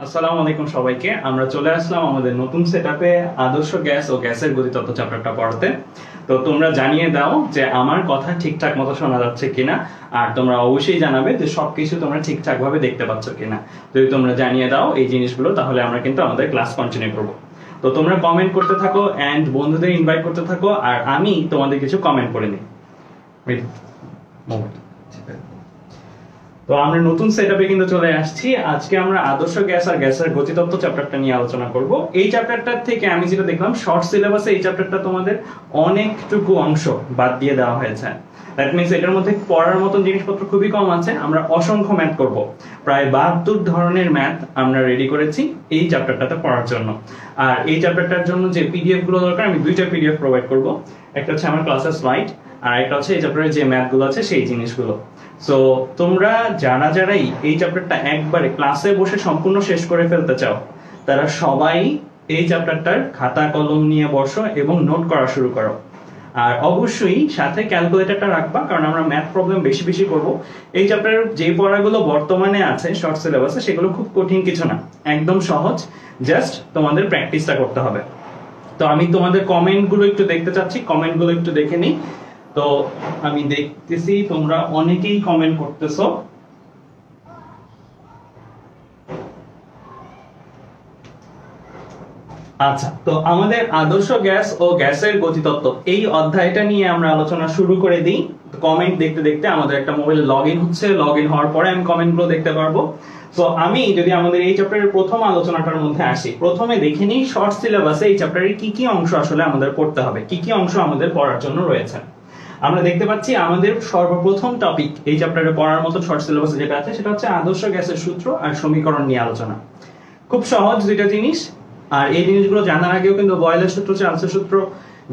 আসসালামু আলাইকুম সবাইকে। আমরা চলে আসলাম আমাদের নতুন সেটআপে আদর্শ গ্যাস ও গ্যাসের গতিতত্ত্ব চ্যাপ্টারটা পড়াতে। তো তোমরা জানিয়ে দাও যে আমার কথা ঠিকঠাক মতো শোনা যাচ্ছে কিনা, আর তোমরা অবশ্যই জানাবে যে সবকিছু তোমরা ঠিকঠাক ভাবে দেখতে পাচ্ছ কিনা। যদি তোমরা জানিয়ে দাও এই জিনিসগুলো, তাহলে আমরা কিন্তু আমাদের ক্লাস কন্টিনিউ করব। তো তোমরা কমেন্ট করতে থাকো এন্ড বন্ধুদের ইনভাইট করতে থাকো, আর আমি তোমাদের কিছু কমেন্ট করে নিই। তো আমরা নতুন সেটআপে কিন্তু চলে আসছি। আজকে আমরা আদর্শ গ্যাস আর গ্যাসের গতিতত্ত্ব চ্যাপ্টারটা নিয়ে আলোচনা করব। এই চ্যাপ্টারটার থেকে আমি যেটা দেখলাম, শর্ট সিলেবাসে এই চ্যাপ্টারটা তোমাদের অনেকটুকু অংশ বাদ দিয়ে দেওয়া হয়েছে। দ্যাট মিন্স এটার মধ্যে পড়ার মতন জিনিসপত্র খুবই কম আছে। আমরা অসংখ্য ম্যাথ করব, প্রায় 72 ধরনের ম্যাথ আমরা রেডি করেছি এই চ্যাপ্টারটাতে পড়ার জন্য। আর এই চ্যাপ্টারটার জন্য যে পিডিএফ গুলো দরকার, আমি দুইটা পিডিএফ প্রোভাইড করব। একটা হচ্ছে আমার ক্লাসের স্লাইড, আর একটা হচ্ছে এই চ্যাপ্টারের যে ম্যাথ গুলো আছে সেই জিনিসগুলো। সো তোমরা যারাই এই চ্যাপ্টারটা একবারে ক্লাসে বসে সম্পূর্ণ শেষ করে ফেলতে চাও, তারা সবাই এই চ্যাপ্টারটার খাতা কলম নিয়ে বসো এবং নোট করা শুরু করো। আর অবশ্যই সাথে ক্যালকুলেটরটা রাখবা, কারণ আমরা ম্যাথ প্রবলেম বেশি বেশি করব। এই চ্যাপ্টারের যে পড়াগুলো বর্তমানে আছে শর্ট সিলেবাসে, সেগুলো খুব কঠিন কিছু না, একদম সহজ। জাস্ট তোমাদের প্র্যাকটিসটা করতে হবে। তো আমি তোমাদের কমেন্টগুলো একটু দেখতে চাচ্ছি, কমেন্টগুলো একটু দেখে নিই। তো আমি দেখতেছি তোমরা অনেকেই কমেন্ট করতেছো। আচ্ছা, তো আমাদের আদর্শ গ্যাস ও গ্যাসের গতিতত্ত্ব এই অধ্যায়টা নিয়ে আমরা আলোচনা শুরু করে দিই। কমেন্ট দেখতে দেখতে আমাদের একটা মোবাইল লগ ইন হচ্ছে, লগ ইন হওয়ার পরে আমি কমেন্টগুলো দেখতে পারবো। তো আমি যদি আমাদের এই চ্যাপ্টারের প্রথম আলোচনাটার মধ্যে আসি, প্রথমে দেখে নিই শর্ট সিলেবাসে এই চ্যাপ্টারের কি কি অংশ আসলে আমাদের পড়তে হবে, কি কি অংশ আমাদের পড়ার জন্য রয়েছে। আমরা দেখতে পাচ্ছি আমাদের সর্বপ্রথম টপিক এই চ্যাপ্টারে পড়ার মতো শর্ট সিলেবাসে যেটা আছে, সেটা হচ্ছে আদর্শ গ্যাসের সূত্র আর সমীকরণ নিয়ে আলোচনা। খুব সহজ দুইটা জিনিস। আর এই জিনিসগুলো জানার আগেও কিন্তু বয়েলের সূত্র, চার্লসের সূত্র,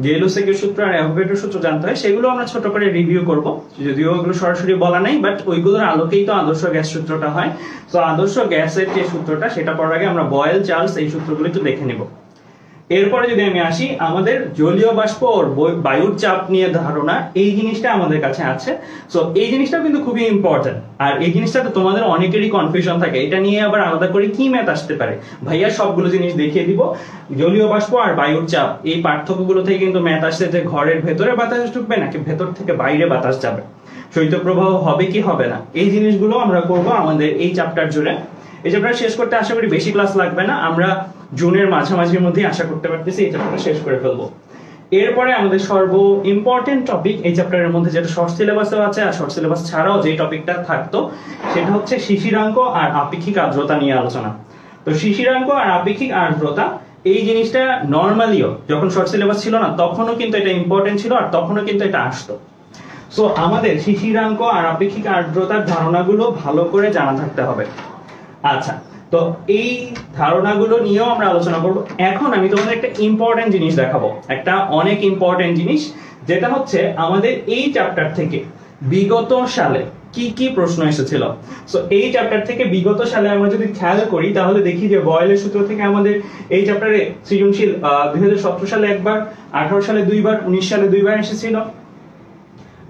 গেলো-সেকের সূত্র আর অ্যাভোগাড্রোর সূত্র জানতে হয়। সেগুলো আমরা ছোট করে রিভিউ করব, যদিও ওগুলো সরাসরি বলা নাই, বাট ওইগুলোর আলোকেই তো আদর্শ গ্যাস সূত্রটা হয়। তো আদর্শ গ্যাসের যে সূত্রটা, সেটা পড়ার আগে আমরা বয়েল, চার্লস এই সূত্রগুলো একটু দেখে নেব। এরপরে যদি আমি আসি, আমাদের জলীয় বাষ্প ও বায়ুর চাপ নিয়ে ধারণা, এই জিনিসটা আমাদের কাছে আছে। সো এই জিনিসটা কিন্তু খুবই ইম্পর্টেন্ট। আর এই জিনিসটাতে তোমাদের অনেকেরই কনফিউশন থাকে, এটা নিয়ে আবার আলাদা করে কি ম্যাথ আসতে পারে। ভাইয়া সবগুলো জিনিস দেখিয়ে দিব। জলীয় বাষ্প আর বায়ুর চাপ এই পার্থক্যগুলো থেকে কিন্তু ম্যাথ আসছে, যে ঘরের ভেতরে বাতাস ঢুকবে নাকি ভেতর থেকে বাইরে বাতাস যাবে, শৈত্যপ্রবাহ হবে কি হবে না, এই জিনিসগুলো আমরা করব আমাদের এই চ্যাপ্টার জুড়ে। এই চ্যাপ্টার শেষ করতে আশা করি বেশি ক্লাস লাগবে না, আমরা জুনের মাঝামাঝির মধ্যে আশা করতে পারতেছি এই চ্যাপ্টারটা শেষ করে ফেলবো। এরপরে আমাদের সর্ব ইম্পর্টেন্ট টপিক এই চ্যাপ্টারের মধ্যে, যেটা শর্ট সিলেবাসেও আছে আর শর্ট সিলেবাস ছাড়াও যে টপিকটা থাকতো, সেটা হচ্ছে শিশিরাঙ্ক আর আপেক্ষিক আর্দ্রতা নিয়ে আলোচনা। তো শিশিরাঙ্ক আর আপেক্ষিক আর্দ্রতা এই জিনিসটা নর্মালিও যখন শর্ট সিলেবাস ছিল না, তখনও কিন্তু এটা ইম্পর্টেন্ট ছিল, আর তখনও কিন্তু এটা আসতো। সো আমাদের শিশিরাঙ্ক আর আপেক্ষিক আর্দ্রতার ধারণাগুলো ভালো করে জানা থাকতে হবে। আচ্ছা, তো এই ধারণাগুলো নিয়েও আমরা আলোচনা করব। এখন আমি তোমাদের একটা ইম্পর্টেন্ট জিনিস দেখাবো, একটা অনেক ইম্পর্টেন্ট জিনিস, যেটা হচ্ছে আমাদের এই চ্যাপ্টার থেকে বিগত সালে কি কি প্রশ্ন এসেছিল। সো এই চ্যাপ্টার থেকে বিগত সালে আমরা যদি খেয়াল করি, তাহলে দেখি যে বয়েলের সূত্র থেকে আমাদের এই চ্যাপ্টারে সৃজনশীল 2017 সালে একবার, 18 সালে দুইবার, 19 সালে দুইবার এসেছিল।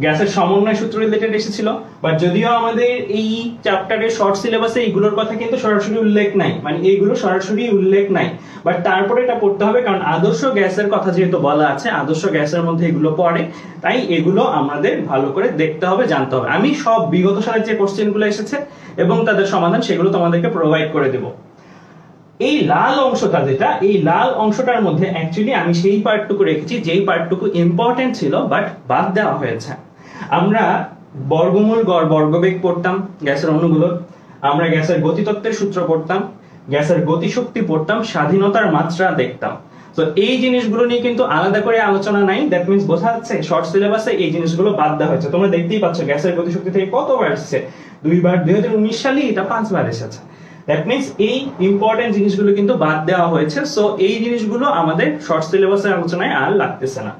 গ্যাসের সমন্বয় সূত্র রিলেটেড এসেছিল। বাট যদিও আমাদের এই চ্যাপ্টারের শর্ট সিলেবাসে এইগুলোর কথা কিন্তু সরাসরি উল্লেখ নাই, মানে এইগুলো সরাসরি উল্লেখ নাই, বাট তারপরে এটা পড়তে হবে, কারণ আদর্শ গ্যাসের কথা যেহেতু বলা আছে, আদর্শ গ্যাসের মধ্যে এগুলো পড়ে, তাই এগুলো আমাদের ভালো করে দেখতে হবে, জানতে হবে। আমি সব বিগত সালের যে কোশ্চেনগুলো এসেছে এবং তাদের সমাধান, সেগুলো তোমাদেরকে প্রোভাইড করে দেব। এই লাল অংশটা যেটা, এই লাল অংশটার মধ্যে অ্যাকচুয়ালি আমি সেই পার্টটুকু রেখেছি যেই পার্টটুকু ইম্পর্টেন্ট ছিল, বাট বাদ দেওয়া হয়েছে। আমরা বর্গমূল গড় বর্গবেগ পড়তাম গ্যাসের অণুগুলোর, আমরা গ্যাসের গতিতত্ত্বের সূত্র পড়তাম, গ্যাসের গতিশক্তি পড়তাম, স্বাধীনতার মাত্রা দেখতাম। তো এই জিনিসগুলো নিয়ে কিন্তু আলাদা করে আলোচনা নাই। দ্যাট মিন্স বোঝা যাচ্ছে শর্ট সিলেবাসে এই জিনিসগুলো বাদ দেওয়া হয়েছে। তোমরা দেখতেই পাচ্ছ গ্যাসের গতিশক্তি থেকে কতবার এসেছে, দুইবার, 2019 সালে এটা 5 বার এসেছে। দ্যাট মিন্স এই ইম্পর্টেন্ট জিনিসগুলো কিন্তু বাদ দেওয়া হয়েছে। সো এই জিনিসগুলো আমাদের শর্ট সিলেবাসের আলোচনায় আর লাগতেছে না।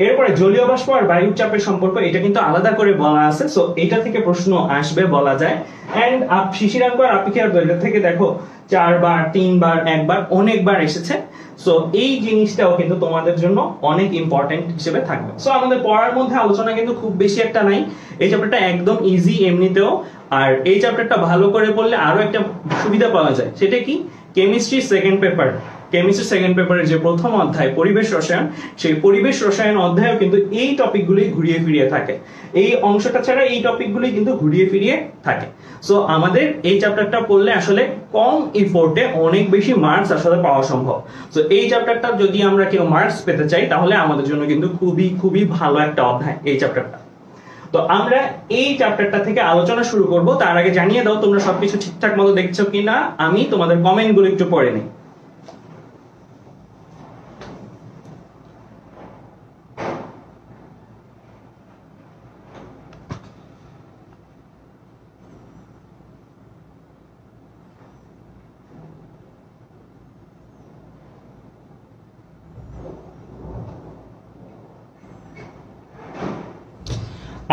এরপরে জলীয় বাষ্প আর বায়ুর চাপের সম্পর্ক, এটা কিন্তু আলাদা করে বলা আছে। সো এটা থেকে প্রশ্ন আসবে বলা যায়। এন্ড শিশিরাঙ্ক আর আপেক্ষিক আর্দ্রতা থেকে দেখো 4 বার, 3 বার, 1 বার, অনেকবার এসেছে। সো এই জিনিসটাও কিন্তু তোমাদের জন্য অনেক ইম্পর্টেন্ট হিসেবে থাকবে। সো আমাদের পড়ার মধ্যে আলোচনা কিন্তু খুব বেশি একটা নাই, এই চ্যাপ্টারটা একদম ইজি এমনিতেও। আর এই চ্যাপ্টারটা ভালো করে পড়লে আরো একটা সুবিধা পাওয়া যায়, সেটা কি chemistry second paper, chemistry second পেপারের যে প্রথম অধ্যায় পরিবেশ রসায়ন, সেই পরিবেশ রসায়ন অধ্যায়ও কিন্তু এই টপিকগুলি ঘুরিয়ে ফিরিয়ে থাকে, এই অংশটা ছাড়া এই টপিকগুলি কিন্তু ঘুরিয়ে ফিরিয়ে থাকে। সো আমাদের এই চ্যাপ্টারটা পড়লে আসলে কম ইফোর্টে অনেক বেশি মার্কস আসলে পাওয়া সম্ভব। সো এই চ্যাপ্টারটা যদি আমরা কেউ মার্কস পেতে চাই তাহলে আমাদের জন্য কিন্তু খুবই খুবই ভালো একটা অধ্যায় এই চ্যাপ্টারটা। তো আমরা এই চ্যাপ্টারটা থেকে আলোচনা শুরু করব, তার আগে জানিয়ে দাও তোমরা সবকিছু ঠিকঠাক মতো দেখছো কিনা, আমি তোমাদের কমেন্টগুলো একটু পড়ে নিই।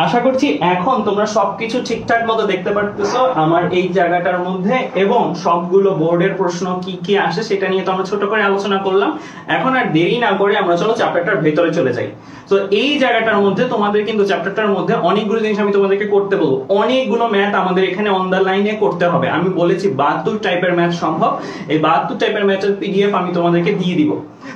আশা করছি এখন তোমরা সবকিছু ঠিকঠাক মতো দেখতে পারতেছো আমার এই জায়গাটার মধ্যে, এবং সবগুলো বোর্ডের প্রশ্ন কি কি আসে সেটা নিয়ে তো আমরা ছোট করে আলোচনা করলাম। এখন আর দেরি না করে আমরা চলো চ্যাপ্টারটার ভেতরে চলে যাই। তো এই জায়গাটার মধ্যে তোমাদের কিন্তু চ্যাপ্টারটার মধ্যে অনেকগুলো জিনিস আমি তোমাদেরকে করতে বলবো, অনেকগুলো ম্যাথ আমাদের এখানে অন দ্য লাইনে করতে হবে। আমি বলেছি 72 টাইপের ম্যাথ সম্ভব, এই 72 টাইপের ম্যাথের পিডিএফ আমি তোমাদেরকে দিয়ে দিব।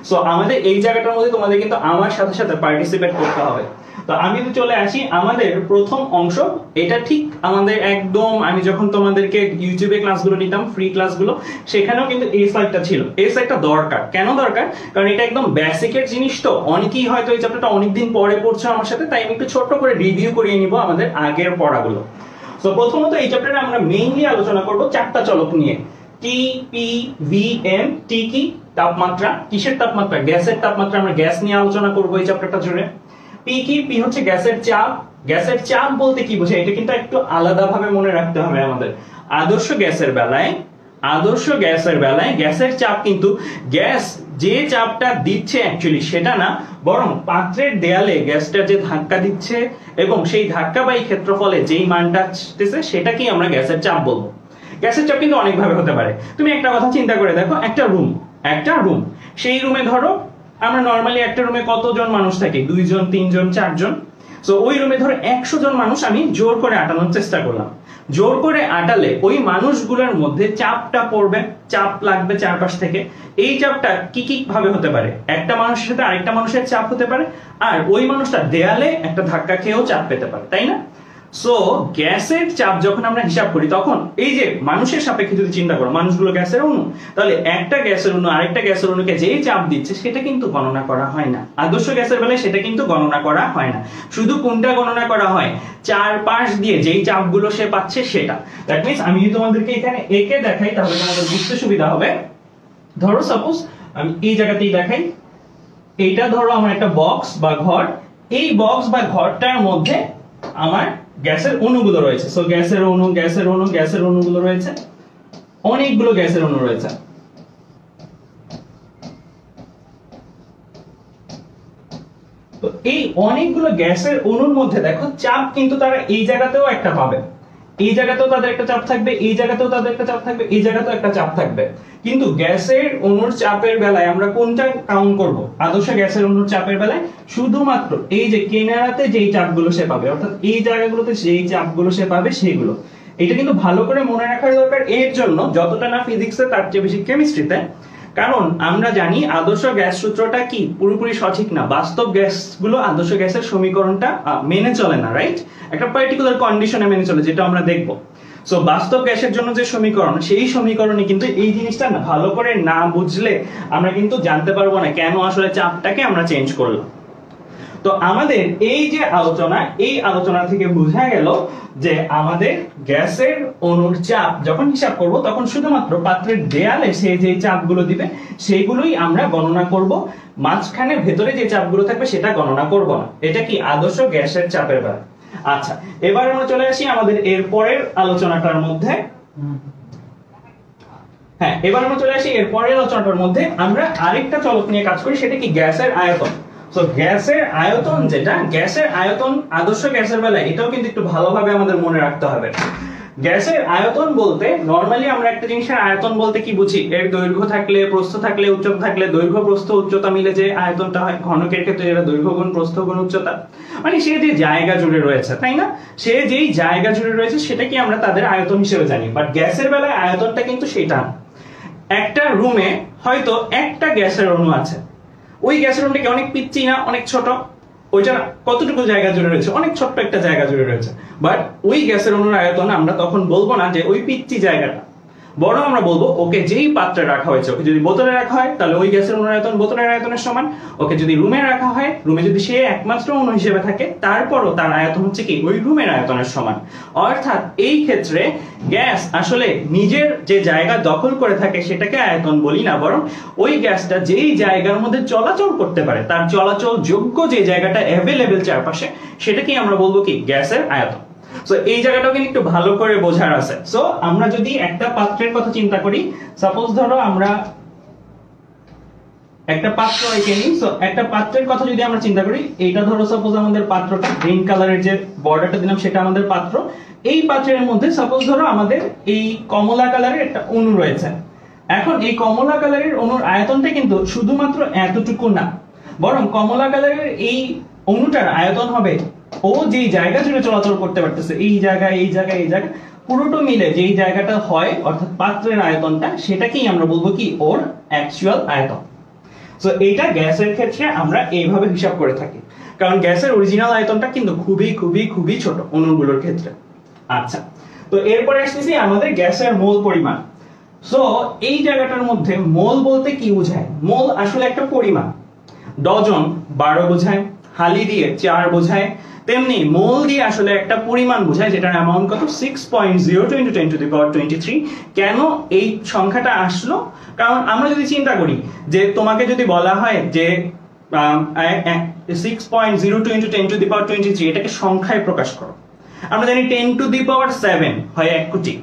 সো আমাদের এই জায়গাটার মধ্যে তোমাদের কিন্তু আমার সাথে সাথে পার্টিসিপেট করতে হবে। তো আমি তো চলে আসি আমাদের প্রথম অংশ, এটা ঠিক আমাদের একদম আমি যখন তোমাদেরকে ইউটিউবে ক্লাসগুলো নিতাম, ফ্রি ক্লাসগুলো, সেখানেও কিন্তু এই স্লাইডটা ছিল। এই স্লাইডটা দরকার, কেন দরকার? কারণ এটা একদম বেসিকের জিনিস, তো অনেকেই হয়তো এই চ্যাপ্টারটা অনেকদিন পরে পড়ছো আমার সাথে, তাই আমি একটু ছোট্ট করে রিভিউ করিয়ে নিব আমাদের আগের পড়াগুলো। তো প্রথমত এই চ্যাপ্টারে আমরা মেইনলি আলোচনা করব চারটা চলক নিয়ে। টি, পি, ভি, এম। টি কি? তাপমাত্রা। কিসের তাপমাত্রা? গ্যাসের তাপমাত্রা। আমরা গ্যাস নিয়ে আলোচনা করব এই চ্যাপ্টারটা জুড়ে। পি কি? পি হচ্ছে গ্যাসের চাপ। গ্যাসের চাপ বলতে কি বোঝায় এটা কিন্তু একটু আলাদাভাবে মনে রাখতে হবে আমাদের। আদর্শ গ্যাসের বেলায় গ্যাসের চাপ কিন্তু গ্যাস যে চাপটা দিচ্ছে অ্যাকচুয়ালি সেটা না, বরং পাত্রের দেয়ালে গ্যাসটা যে ধাক্কা দিচ্ছে এবং সেই ধাক্কাবাহী ক্ষেত্রফলে যেই মানটা আসতেছে সেটাকেই আমরা গ্যাসের চাপ বলবো। গ্যাসের চাপ কিন্তু অনেকভাবে হতে পারে। তুমি একটা কথা চিন্তা করে দেখো, একটা রুম, সেই রুমে ধরো আমরা নরমালি একটা রুমে কতজন মানুষ থাকে? 2 জন, 3 জন, 4 জন। সো ওই রুমে ধরো 100 জন মানুষ আমি জোর করে আটানোর চেষ্টা করলাম। জোর করে আটালে ওই মানুষগুলোর মধ্যে চাপটা পড়বে, চাপ লাগবে চারপাশ থেকে। এই চাপটা কি কি ভাবে হতে পারে? একটা মানুষের সাথে আরেকটা মানুষের চাপ হতে পারে, আর ওই মানুষটা দেয়ালে একটা ধাক্কা খেয়েও চাপ পেতে পারে, তাই না? সো গ্যাসের চাপ যখন আমরা হিসাব করি তখন এই যে মানুষের সাপেক্ষে যদি চিন্তা করো, মানুষগুলো গ্যাসের অণু, তাহলে একটা গ্যাসের অণু আরেকটা গ্যাসের অণুকে যেই চাপ দিচ্ছে সেটা কিন্তু গণনা করা হয় না। আদর্শ গ্যাসের বেলায় সেটা কিন্তু গণনা করা হয় না। শুধু কোনটা গণনা করা হয়? চারপাশ দিয়ে যেই চাপগুলো সে পাচ্ছে সেটা। দ্যাট মিন্স আমি যদি তোমাদেরকে এখানে একে দেখাই তাহলে তোমাদের বুঝতে সুবিধা হবে। ধরো সাপোজ আমি এই জায়গাতেই দেখাই, এইটা ধরো আমার একটা বক্স বা ঘর, এই বক্স বা ঘরটার মধ্যে আমার গ্যাসের অণুগুলো রয়েছে। সো গ্যাসের অণুগুলো রয়েছে, অনেকগুলো গ্যাসের অণু রয়েছে। তো এই অনেকগুলো গ্যাসের অণুর মধ্যে দেখো চাপ কিন্তু তারা এই জায়গাতেও একটা পাবে, এই জায়গাতেও তাদের একটা চাপ থাকবে, এই জায়গাতেও তাদের একটা চাপ থাকবে, এই জায়গাতেও একটা চাপ থাকবে। কিন্তু গ্যাসের অণুর চাপের বেলায় আমরা কোনটা কাউন্ট করব? আদর্শ গ্যাসের অণুর চাপের বেলায় শুধুমাত্র এই যে কিনারাতে যেই চাপগুলো সে পাবে, অর্থাৎ এই জায়গাগুলোতে যেই চাপগুলো সে পাবে সেগুলো। এটা কিন্তু ভালো করে মনে রাখার দরকার, এর জন্য যতটা না ফিজিক্সে তার চেয়ে বেশি কেমিস্ট্রিতে। কারণ আমরা জানি আদর্শ গ্যাস সূত্রটা কি পুরোপুরি সঠিক না, বাস্তব গ্যাসগুলো আদর্শ গ্যাসের সমীকরণটা মেনে চলে না, রাইট? একটা পার্টিকুলার কন্ডিশনে মেনে চলে, যেটা আমরা দেখব। সো বাস্তব গ্যাসের জন্য যে সমীকরণ, সেই সমীকরণে কিন্তু এই জিনিসটা ভালো করে না বুঝলে আমরা কিন্তু জানতে পারবো না কেন আসলে চাপটাকে আমরা চেঞ্জ করলাম। তো আমাদের এই যে আলোচনা, এই আলোচনা থেকে বোঝা গেল যে আমাদের গ্যাসের অণুর চাপ যখন হিসাব করব তখন শুধুমাত্র পাত্রের দেয়ালে সে যে চাপগুলো দিবে সেইগুলোই আমরা গণনা করব, মাঝখানে ভেতরে যে চাপগুলো থাকবে সেটা গণনা করব না। এটা কি আদর্শ গ্যাসের চাপের বেলা। আচ্ছা, এবার আমরা চলে আসি আমাদের এর পরের আলোচনাটার মধ্যে। হ্যাঁ, এবার আমরা চলে আসি এর পরের আলোচনাটার মধ্যে। আমরা আরেকটা চলক নিয়ে কাজ করি, সেটা কি গ্যাসের আয়তন। সো গ্যাসের আয়তন যেটা, গ্যাসের আয়তন আদর্শ গ্যাসের বেলায় এটাও কিন্তু একটু ভালোভাবে আমাদের মনে রাখতে হবে। গ্যাসের আয়তন বলতে নরমালি আমরা একটা জিনিসের আয়তন বলতে কি বুঝি, এর দৈর্ঘ্য থাকলে, প্রস্থ থাকলে, উচ্চতা থাকলে, দৈর্ঘ্য প্রস্থ উচ্চতা মিলে যে আয়তনটা হয়, ঘনকের ক্ষেত্রে যেটা দৈর্ঘ্য গুণ প্রস্থ গুণ উচ্চতা, মানে সে যে জায়গা জুড়ে রয়েছে, তাই না? সে যেই জায়গা জুড়ে রয়েছে সেটাকে আমরা তাদের আয়তন হিসেবে জানি। বাট গ্যাসের বেলায় আয়তনটা কিন্তু সেটা না। একটা রুমে হয়তো একটা গ্যাসের অণু আছে, ওই গ্যাসের অণুটাকে অনেক পিচ্ছি না, অনেক ছোট, ওইটা কতটুকু জায়গা জুড়ে রয়েছে, অনেক ছোট্ট একটা জায়গা জুড়ে রয়েছে। বাট ওই গ্যাসের অণুর আয়তন আমরা তখন বলবো না যে ওই পিচ্ছি জায়গাটা, বরং আমরা বলবো ওকে যেই পাত্রে রাখা হয়েছে, ওকে যদি বোতলে রাখা হয় তাহলে ওই গ্যাসের অণুর আয়তন বোতলের আয়তনের সমান, ওকে যদি রুমে রাখা হয়, রুমে যদি সে একমাত্র অণু হিসেবে থাকে, তারপরও তার আয়তন হচ্ছে কি ওই রুমের আয়তনের সমান। অর্থাৎ এই ক্ষেত্রে গ্যাস আসলে নিজের যে জায়গা দখল করে থাকে সেটাকে আয়তন বলি না, বরং ওই গ্যাসটা যেই জায়গার মধ্যে চলাচল করতে পারে, তার চলাচল যোগ্য যে জায়গাটা অ্যাভেলেবেল চারপাশে, সেটাকেই আমরা বলবো কি গ্যাসের আয়তন। সো এই জায়গাটাও কিন্তু একটু ভালো করে বোঝার আছে। সো আমরা যদি একটা পাত্রের কথা চিন্তা করি, সাপোজ ধরো আমরা একটা পাত্র এঁকে নিই। সো একটা পাত্রের কথা যদি আমরা চিন্তা করি, এইটা ধরো সাপোজ আমাদের পাত্রটা, গ্রিন কালারের যে বর্ডারটা দিলাম সেটা আমাদের পাত্র। এই পাত্রের মধ্যে সাপোজ ধরো আমাদের এই কমলা কালারের একটা অণু রয়েছে। এখন এই কমলা কালারের অণুর আয়তনটা কিন্তু শুধুমাত্র এতটুকু না, বরং কমলা কালারের এই অণুটার আয়তন হবে ও যেই জায়গা জুড়ে চলাচল করতে পারতেছে, এই জায়গা এই জায়গা এই জায়গা পুরোটা মিলে যেই জায়গাটা হয়, অর্থাৎ পাত্রের আয়তনটা, সেটাকেই আমরা বলবো কি ওর অ্যাকচুয়াল আয়তন। সো এইটা গ্যাসের ক্ষেত্রে আমরা এইভাবে হিসাব করে থাকি, কারণ গ্যাসের অরিজিনাল আয়তনটা কিন্তু খুবই খুবই খুবই ছোট অণুগুলোর ক্ষেত্রে। আচ্ছা, তো এরপরে আসতেছি আমাদের গ্যাসের মোল পরিমাণ। সো এই জায়গাটার মধ্যে মোল বলতে কি বোঝায়? মোল আসলে একটা পরিমাণ। ডজন 12 বোঝায়, হালি দিয়ে 4 বোঝায়, তেমনি মোল দিয়ে আসলে একটা পরিমাণ বোঝায় যেটার অ্যামাউন্ট কত 6.02 × 10⁻23। কেন এই সংখ্যাটা আসলো? কারণ আমরা যদি চিন্তা করি যে তোমাকে যদি বলা হয় যে 6.02 × 10⁻23 এটাকে সংখ্যায় প্রকাশ করো, আমরা জানি 10⁻7 হয় 1 কোটি,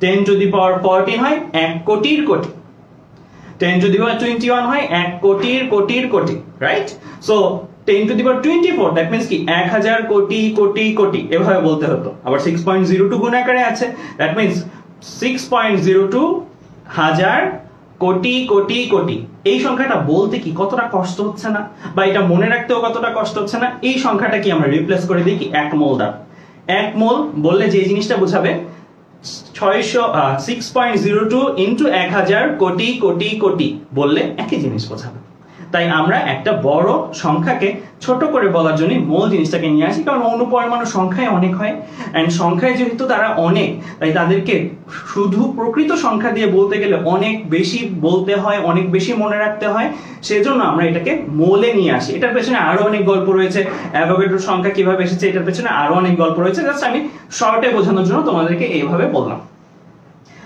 10⁻14 হয় 1 কোটির কোটি, 10⁻21 হয় 1 কোটির কোটির কোটি, রাইট? সো 10⁻24 দ্যাট মিন্স কি 1000 কোটি কোটি কোটি, এভাবে বলতে হতো। আবার 6.02 গুণ আকারে আছে, দ্যাট মিন্স 6.02 হাজার কোটি কোটি কোটি। এই সংখ্যাটা বলতে কি কতটা কষ্ট হচ্ছে না, বা এটা মনে রাখতেও কতটা কষ্ট হচ্ছে না? এই সংখ্যাটা কি আমরা রিপ্লেস করে দিই কি 1 মোল দ্বারা। 1 মোল বললে যে জিনিসটা বোঝাবে 6.02 × 1000 কোটি কোটি কোটি বললে একই জিনিস বোঝাবে। তাই আমরা একটা বড় সংখ্যাকে ছোট করে বলার জন্য মোল জিনিসটাকে নিয়ে আসি, কারণ অণু পরমাণু সংখ্যায় অনেক হয়, এন্ড সংখ্যায় যেহেতু তারা অনেক, তাই তাদেরকে শুধু প্রকৃত সংখ্যা দিয়ে বলতে গেলে অনেক বেশি বলতে হয়, অনেক বেশি মনে রাখতে হয়। সেজন্য আমরা এটাকে মোলে নিয়ে আসি। এটার পেছনে আরো অনেক গল্প রয়েছে, অ্যাভোগাড্রোর সংখ্যা কিভাবে এসেছে এটার পেছনে আরো অনেক গল্প রয়েছে, জাস্ট আমি শর্টে বোঝানোর জন্য তোমাদেরকে এইভাবে বললাম।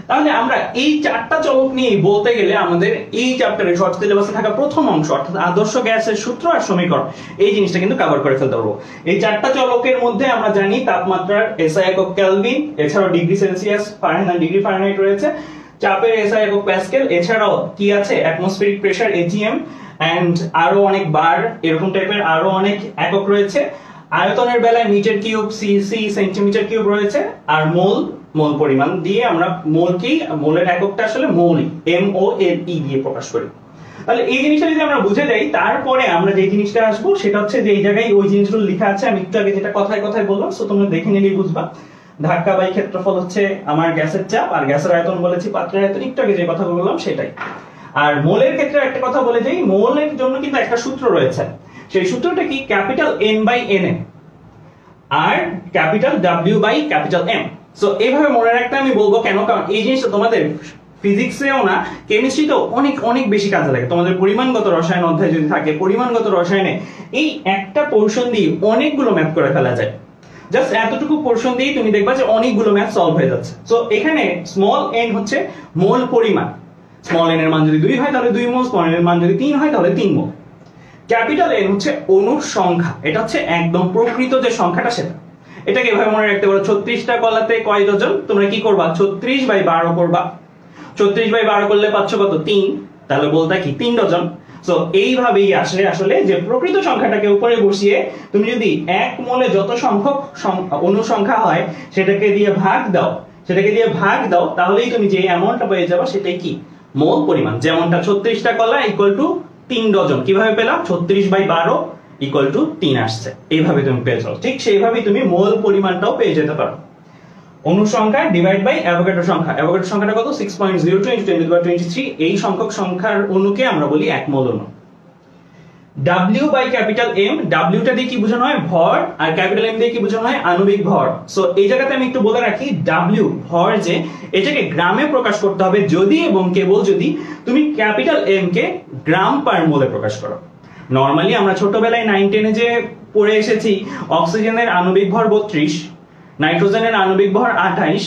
তাহলে আমরা এই 4টা চলক নিয়ে বলতে গেলে আমাদের এই চ্যাপ্টারে শর্ট সিলেবাসে থাকা প্রথম অংশ অর্থাৎ আদর্শ গ্যাসের সূত্র আর সমীকরণ, এই জিনিসটা কিন্তু কভার করে ফেলতে পারবো। এই 4টা চলকের মধ্যে আমরা জানি তাপমাত্রার এসআই একক কেলভিন, এছাড়াও degree Celsius, Fahrenheit, degree Fahrenheit রয়েছে, চাপের এসআই একক প্যাসকেল, এছাড়াও কি আছে অ্যাটমসফিয়ারিক প্রেসার এটিএম, এন্ড আরো অনেক বার এরকম টাইপের আরো অনেক একক রয়েছে। আয়তনের বেলায় metre cube, CC, centimetre cube রয়েছে, আর মোল পরিমাণ দিয়ে আমরা মোলের এককটা আসলে মৌলিক MOLE দিয়ে প্রকাশ করি। তাহলে এই জিনিসটা যদি আমরা বুঝে যাই, তারপরে আমরা যে জিনিসটা আসবো সেটা হচ্ছে যে এই জায়গায় ওই জিনিসগুলো লেখা আছে, আমি একটু আগে যেটা কথায় কথায় বললাম, সো তোমরা দেখে নিলেই বুঝবা। ধাক্কা বাই ক্ষেত্রফল হচ্ছে আমার গ্যাসের চাপ, আর গ্যাসের আয়তন বলেছি পাত্রের আয়তন, একটু আগে যে কথা বললাম সেটাই। আর মোলের ক্ষেত্রে একটা কথা বলে যাই, মোলের জন্য কিন্তু একটা সূত্র রয়েছে। সেই সূত্রটা কি? ক্যাপিটাল N/NM আর ক্যাপিটাল W/M। সো এইভাবে মনে রাখতে আমি বলবো কেন, কারণ এই জিনিসটা তোমাদের ফিজিক্সেও না কেমিস্ট্রিতেও অনেক অনেক বেশি কাজে লাগে। তোমাদের পরিমাণগত রসায়ন অধ্যায় যদি থাকে, পরিমাণগত রসায়নে এই একটা পোরশন দিয়ে অনেকগুলো ম্যাথ করে ফেলা যায়। জাস্ট এতটুকু পোরশন দিয়ে তুমি দেখবা যে অনেকগুলো ম্যাথ সলভ হয়ে যাচ্ছে। সো এখানে স্মল n হচ্ছে মোল পরিমাণ, স্মল n এর মান যদি 2 হয় তাহলে 2 মোল, স্মল n এর মান যদি 3 হয় তাহলে 3 মোল। ক্যাপিটাল N হচ্ছে অণুর সংখ্যা, এটা হচ্ছে একদম প্রকৃত যে সংখ্যাটা সেটা। এটাকে এভাবে মনে রাখতে পারো, 36টা কলাতে কয় ডজন? তোমরা কি করবা? 36/12 করবা। 36/12 করলে পাচ্ছ কত? 3, তাহলে বলতা কি 3 ডজন। সো এইভাবেই আসে আসলে যে প্রকৃত সংখ্যাটাকে উপরে বসিয়ে তুমি যদি 1 মোলে যত সংখ্যক অনুসংখ্যা হয় সেটাকে দিয়ে ভাগ দাও তাহলেই তুমি যে অ্যামাউন্টটা পেয়ে যাবে সেটাই কি মোল পরিমাণ। যেমনটা 36টা কলা ইকুয়াল টু 3 ডজন। কিভাবে পেলাম? 36/12 ইকুয়াল টু 3 আসছে, এইভাবে তুমি পেয়ে যাও। ঠিক সেইভাবেই তুমি মোল পরিমাণটাও পেয়ে যেতে পারো। অনুসংখ্যা ডিভাইড বাই অ্যাভোগাড্রো সংখ্যা। অ্যাভোগাড্রো সংখ্যাটা কত? 6.02 × 10⁻23। এই সংখ্যক সংখ্যার অণুকে আমরা বলি 1 মোল অণু। W by capital M, W টা দিয়ে কি বোঝানো হয়? ভর, আর ক্যাপিটাল M দিয়ে কি বোঝানো হয়? আণবিক ভর। সো এই জায়গাতে আমি একটু বলে রাখি, W ভর যে এটাকে গ্রামে প্রকাশ করতে হবে যদি এবং কেবল যদি তুমি ক্যাপিটাল M কে গ্রাম পার মোলে প্রকাশ করো। নরমালি আমরা ছোটবেলায় 9-10 এ যে পড়ে এসেছি অক্সিজেনের আণবিক ভর 32, নাইট্রোজেনের আণবিক ভর 28,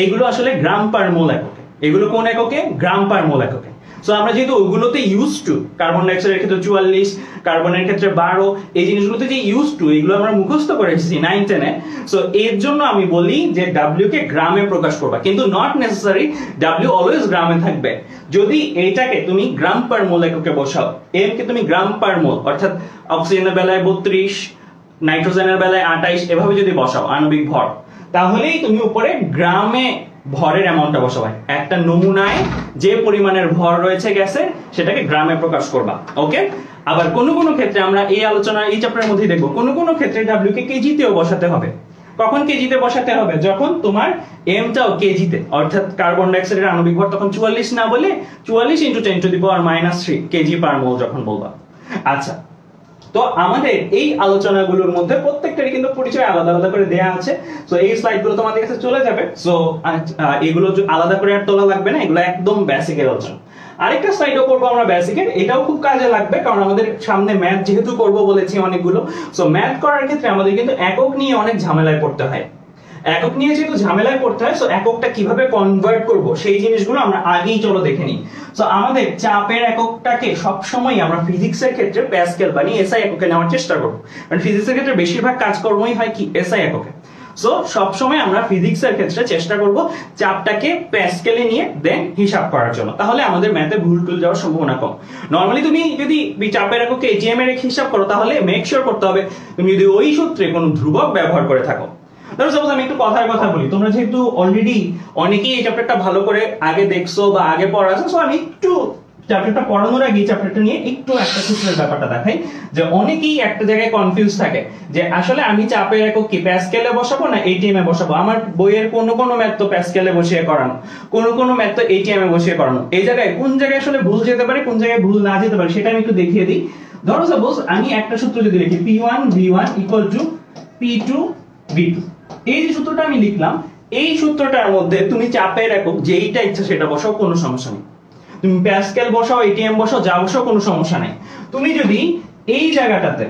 এগুলো আসলে গ্রাম পার মোল এককে। এগুলো কোন এককে? গ্রাম পার মোল এককে। সো আমরা যেহেতু ওগুলোতে ইউজ টু, কার্বন ডাইঅক্সাইডের ক্ষেত্রে 44, কার্বনের ক্ষেত্রে 12, এই জিনিসগুলোতে যে ইউজ টু, এগুলো আমরা মুখস্থ করে এসেছি 9-10 এ। সো এর জন্য আমি বলি যে W কে গ্রামে প্রকাশ করবা, কিন্তু নট নেসেসারি W অলওয়েজ গ্রামে থাকবে। যদি এইটাকে তুমি গ্রাম পার মোল এককে বসাও, M কে তুমি গ্রাম পার মোল, অর্থাৎ অক্সিজেনের বেলায় 32, নাইট্রোজেনের বেলায় 28, এভাবে যদি বসাও আণবিক ভর, তাহলেই তুমি উপরে গ্রামে ভরের অ্যামাউন্টটা বসাবে। একটা নমুনায় যে পরিমাণের ভর রয়েছে গ্যাসের সেটাকে গ্রামে প্রকাশ করবা। ওকে। আবার কোন কোন ক্ষেত্রে আমরা এই আলোচনা এই চ্যাপ্টারের মধ্যে দেখব, কোন কোন ক্ষেত্রে W কে কেজিতেও বসাতে হবে। কখন কেজিতে বসাতে হবে? যখন তোমার M টাও কেজিতে, অর্থাৎ কার্বন ডাইঅক্সাইডের আণবিক ভর তখন 44 না বলে 44 × 10⁻³ কেজি পার মোল যখন বলবা। আচ্ছা, তো আমাদের এই আলোচনাগুলোর মধ্যে প্রত্যেকটারই কিন্তু পরিচয় আলাদা আলাদা করে দেয়া আছে। সো এই স্লাইডগুলো তোমাদের কাছে চলে যাবে। সো এগুলো আলাদা করে আর তোলা লাগবে না, এগুলো একদম বেসিকের আলোচনা। আরেকটা স্লাইডও করবো আমরা বেসিকের, এটাও খুব কাজে লাগবে, কারণ আমাদের সামনে ম্যাথ যেহেতু করবো বলেছি অনেকগুলো। সো ম্যাথ করার ক্ষেত্রে আমাদের কিন্তু একক নিয়ে অনেক ঝামেলায় পড়তে হয়। একক নিয়ে যেহেতু ঝামেলায় পড়তে হয়, সো এককটা কিভাবে কনভার্ট করব সেই জিনিসগুলো আমরা আগেই চলো দেখে নিই। সো আমাদের চাপের এককটাকে সবসময় আমরা ফিজিক্সের ক্ষেত্রে প্যাসকেল বানিয়ে এসআই এককে নেওয়ার চেষ্টা করব, কারণ ফিজিক্সের ক্ষেত্রে বেশিরভাগ কাজকর্মই হয় কি এসআই এককে। সো সবসময় আমরা ফিজিক্সের ক্ষেত্রে চেষ্টা করব চাপটাকে প্যাসকেলে নিয়ে দেন হিসাব করার জন্য, তাহলে আমাদের ম্যাথে ভুল টুল যাওয়ার সম্ভাবনা কম। নরমালি তুমি যদি চাপের এককে এটিএম এর হিসাব করো, তাহলে মেক শিওর করতে হবে তুমি যদি ওই সূত্রে কোনো ধ্রুবক ব্যবহার করে থাকো। ধরো সাপোজ আমি একটু কথার কথা বলি, তোমরা যেহেতু অলরেডি অনেকেই এই চ্যাপ্টারটা ভালো করে আগে দেখছো বা আগে পড়াছো, সো আমি একটু চ্যাপ্টারটা পড়ানোর আগে চ্যাপ্টারটা নিয়ে একটু একটা সূত্রের ব্যাপারটা দেখাই, যে অনেকেই একটা জায়গায় কনফিউজ থাকে যে আসলে আমি চাপের একক কি প্যাসকেলে বসাবো না এটিএম এ বসাবো। আমার বইয়ের কোনো ম্যাথ তো প্যাসকেলে বসিয়ে করানো, কোনো ম্যাথ তো এটিএম এ বসিয়ে করানো। এই জায়গায় কোন জায়গায় আসলে ভুল যেতে পারে, কোন জায়গায় ভুল না যেতে পারে সেটা আমি একটু দেখিয়ে দিই। ধরো সাপোজ আমি একটা সূত্র যদি লিখি P1 V1 = P2 V2, এই যে সূত্রটা আমি লিখলাম, এই সূত্রটার মধ্যে তুমি চাপের একক যেইটা ইচ্ছা সেটা বসাও, কোনো সমস্যা নেই। তুমি প্যাসকেল বসাও, এটিএম বসাও, যা বসাও, কোনো সমস্যা নেই। তুমি যদি এই জায়গাটাতে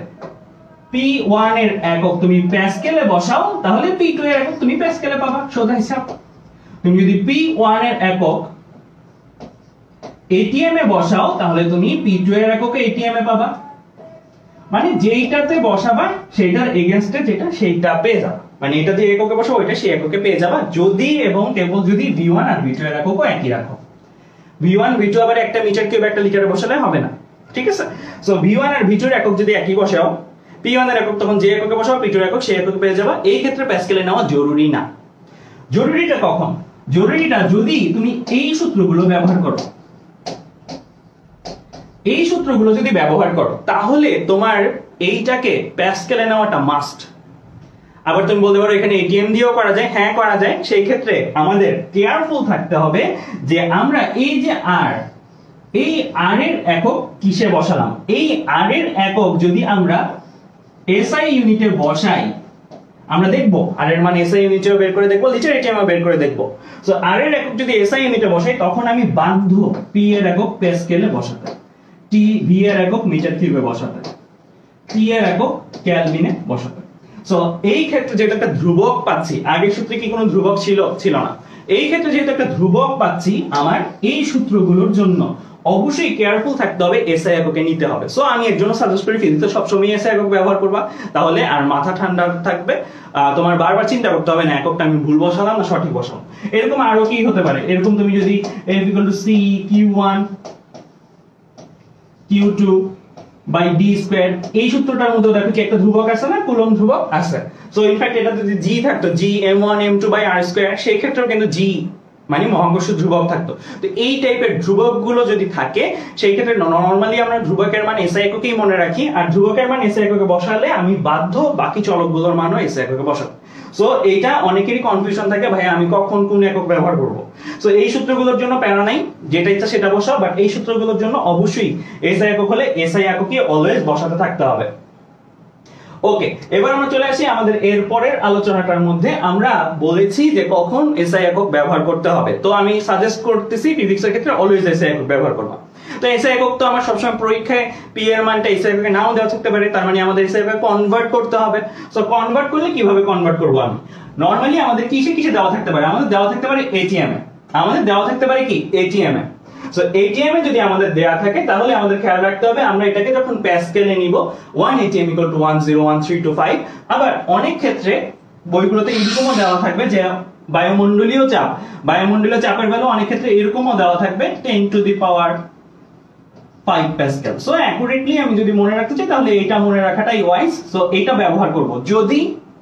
P1 এর একক তুমি প্যাসকেলে বসাও, তাহলে P2 এর একক তুমি প্যাসকেলে পাবা, সোজা হিসাব। তুমি যদি P1 এর একক এটিএম এ বসাও, তাহলে তুমি P2 এর একক এটিএম এ পাবা। মানে যেইটাতে বসাবা সেটার এগেইনস্টে যেটা সেইটা পেয়ে যাবা, মানে এটা যে এককে বসাবো ওইটা সেই এককে পেয়ে যাবা, যদি এবং কেবল যদি V1 আর V2 এর এককও একই রাখো। V1 V2 আবার একটা মিটার কিউব একটা লিটারে বসালে হবে না, ঠিক আছে? সো V1 আর V2 এর একক যদি একই বসাও, P1 এর একক তখন যে এককে বসাও, P2 এর একক সেই এককে পেয়ে যাবা। এই ক্ষেত্রে প্যাসকেলে নেওয়া জরুরি না। জরুরিটা কখন? জরুরিটা যদি তুমি এই সূত্রগুলো ব্যবহার করো, এই সূত্রগুলো যদি ব্যবহার করো, তাহলে তোমার এইটাকে প্যাসকেলে নেওয়াটা মাস্ট। আবার তুমি বলতে পারো এখানে এটিএম দিয়েও করা যায়, হ্যাঁ করা যায়। সেই ক্ষেত্রে আমাদের কেয়ারফুল থাকতে হবে যে আমরা এই যে আর, এই আর এর একক কিসে বসালাম, এই আর এর একক যদি আমরা এসআই ইউনিটে বসাই, আমরা দেখবো আর এর মান এসআই ইউনিটেও বের করে দেখবো, লিটার এটিএমও বের করে দেখবো। সো আর এর একক যদি এসআই ইউনিটে বসাই, তখন আমি বাধ্য পি এর একক প্যাসকেলে বসাতে, টি ভি এর একক মিটার কিউবে বসাতে, টি এর একক কেলভিনে বসাতে। সো এই ক্ষেত্রে যেহেতু একটা ধ্রুবক পাচ্ছি, আগের সূত্রে কি কোনো ধ্রুবক ছিল না, এই ক্ষেত্রে যেহেতু একটা ধ্রুবক পাচ্ছি, আমার এই সূত্রগুলোর জন্য অবশ্যই কেয়ারফুল থাকতে হবে, এসআই এককে নিতে হবে। সো আমি এর জন্য সাজেস্ট করি ফিজিক্সে সবসময় এসআই একক ব্যবহার করবা, তাহলে আর মাথা ঠান্ডা থাকবে, তোমার বারবার চিন্তা করতে হবে না এককটা আমি ভুল বসালাম না সঠিক বসালাম। এরকম আরো কি হতে পারে, এরকম তুমি যদি F = C Q1 Q2 by D square. এই সূত্রটার মধ্যে দেখো কি একটা ধ্রুবক আছে না, কুলম্ব ধ্রুবক আছে। সো ইনফ্যাক্ট এটা যদি জি থাকতো, জি m1 m2 by r square, সেই ক্ষেত্রেও কিন্তু জি মানে মহাকর্ষ ধ্রুবক থাকতো। তো এই টাইপের ধ্রুবক গুলো যদি থাকে সেই ক্ষেত্রে নরমালি আমরা ধ্রুবকের মান এসআই এককেই মনে রাখি, আর ধ্রুবকের মান এসআই এককে বসালে আমি বাধ্য বাকি চলকগুলোর মানও এসআই এককে বসাতে। সো এইটা অনেকেরই কনফিউশন থাকে, ভাই আমি কখন কোন একক ব্যবহার করব। সো এই সূত্রগুলোর জন্য প্যারা নাই, যেটা ইচ্ছা সেটা বসাও, বাট এই সূত্রগুলোর জন্য অবশ্যই এসআই একক হলে এসআই এককই অলওয়েজ বসাতে থাকতে হবে। ওকে, এবার আমরা চলে আসি আমাদের এর পরের আলোচনাটার মধ্যে। আমরা বলেছি যে কখন এসআই একক ব্যবহার করতে হবে, তো আমি সাজেস্ট করতেছি ফিজিক্সের ক্ষেত্রে অলওয়েজ এসআই একক ব্যবহার করবা। তো এসআই একক তো আমার সবসময় পরীক্ষায় পি এর মানটা এসআই এককে নাও দেওয়া থাকতে পারে, তার মানে আমাদের এসআই একক কনভার্ট করতে হবে। সো কনভার্ট করলে কিভাবে কনভার্ট করব আমি? নরমালি আমাদের কিসে কিসে দেওয়া থাকতে পারে? আমাদের দেওয়া থাকতে পারে এটিএম এ, আমাদের দেওয়া থাকতে পারে কি এটিএম এ। সো এটিএম এ যদি আমাদের দেয়া থাকে তাহলে আমাদের খেয়াল রাখতে হবে আমরা এটাকে যখন প্যাসকেলে নিব 1 ATM = 101325। আবার অনেক ক্ষেত্রে বইগুলোতে এরকমও দেওয়া থাকবে যে বায়ুমণ্ডলীয় চাপের ভ্যালু অনেক ক্ষেত্রে এরকমও দেওয়া থাকবে 10⁵ প্যাসকেল। সো অ্যাকুরেটলি আমি যদি মনে রাখতে চাই তাহলে এটা মনে রাখাটাই ওয়াইজ। সো এটা ব্যবহার করব যদি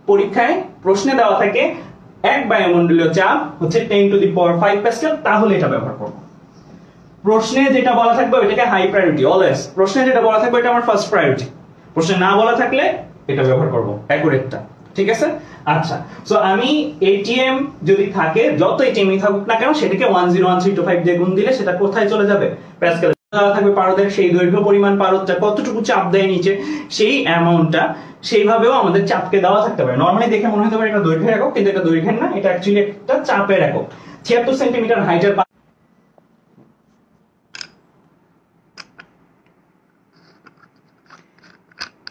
পরীক্ষায় প্রশ্নে দেওয়া থাকে এক বায়ুমণ্ডলীয় চাপ হচ্ছে 10⁵ প্যাসকেল, তাহলে এটা ব্যবহার করব। প্রশ্নে যেটা বলা থাকবে ওইটাকে হাই প্রায়োরিটি অলওয়েজ, প্রশ্নে যেটা বলা থাকবে এটা আমার ফার্স্ট প্রায়োরিটি, প্রশ্নে না বলা থাকলে এটা ব্যবহার করব অ্যাকুরেটটা। ঠিক আছে, আচ্ছা। সো আমি এটিএম যদি থাকে, যত এটিএমই থাকুক না কেন, সেটাকে 101325 দিয়ে গুণ দিলে সেটা কোথায় চলে যাবে? প্যাসকেলে দেওয়া থাকবে পারদের সেই দৈর্ঘ্য পরিমাণ, পারদটা কতটুকু চাপ দেয় নিচে সেই অ্যামাউন্টটা, সেইভাবেও আমাদের চাপকে দেওয়া থাকতে পারে। নরমালি দেখে মনে হতে পারে এটা দৈর্ঘ্যের একক, কিন্তু এটা দৈর্ঘ্যের না, এটা অ্যাকচুয়ালি একটা চাপের একক। 76 সেন্টিমিটার হাইটের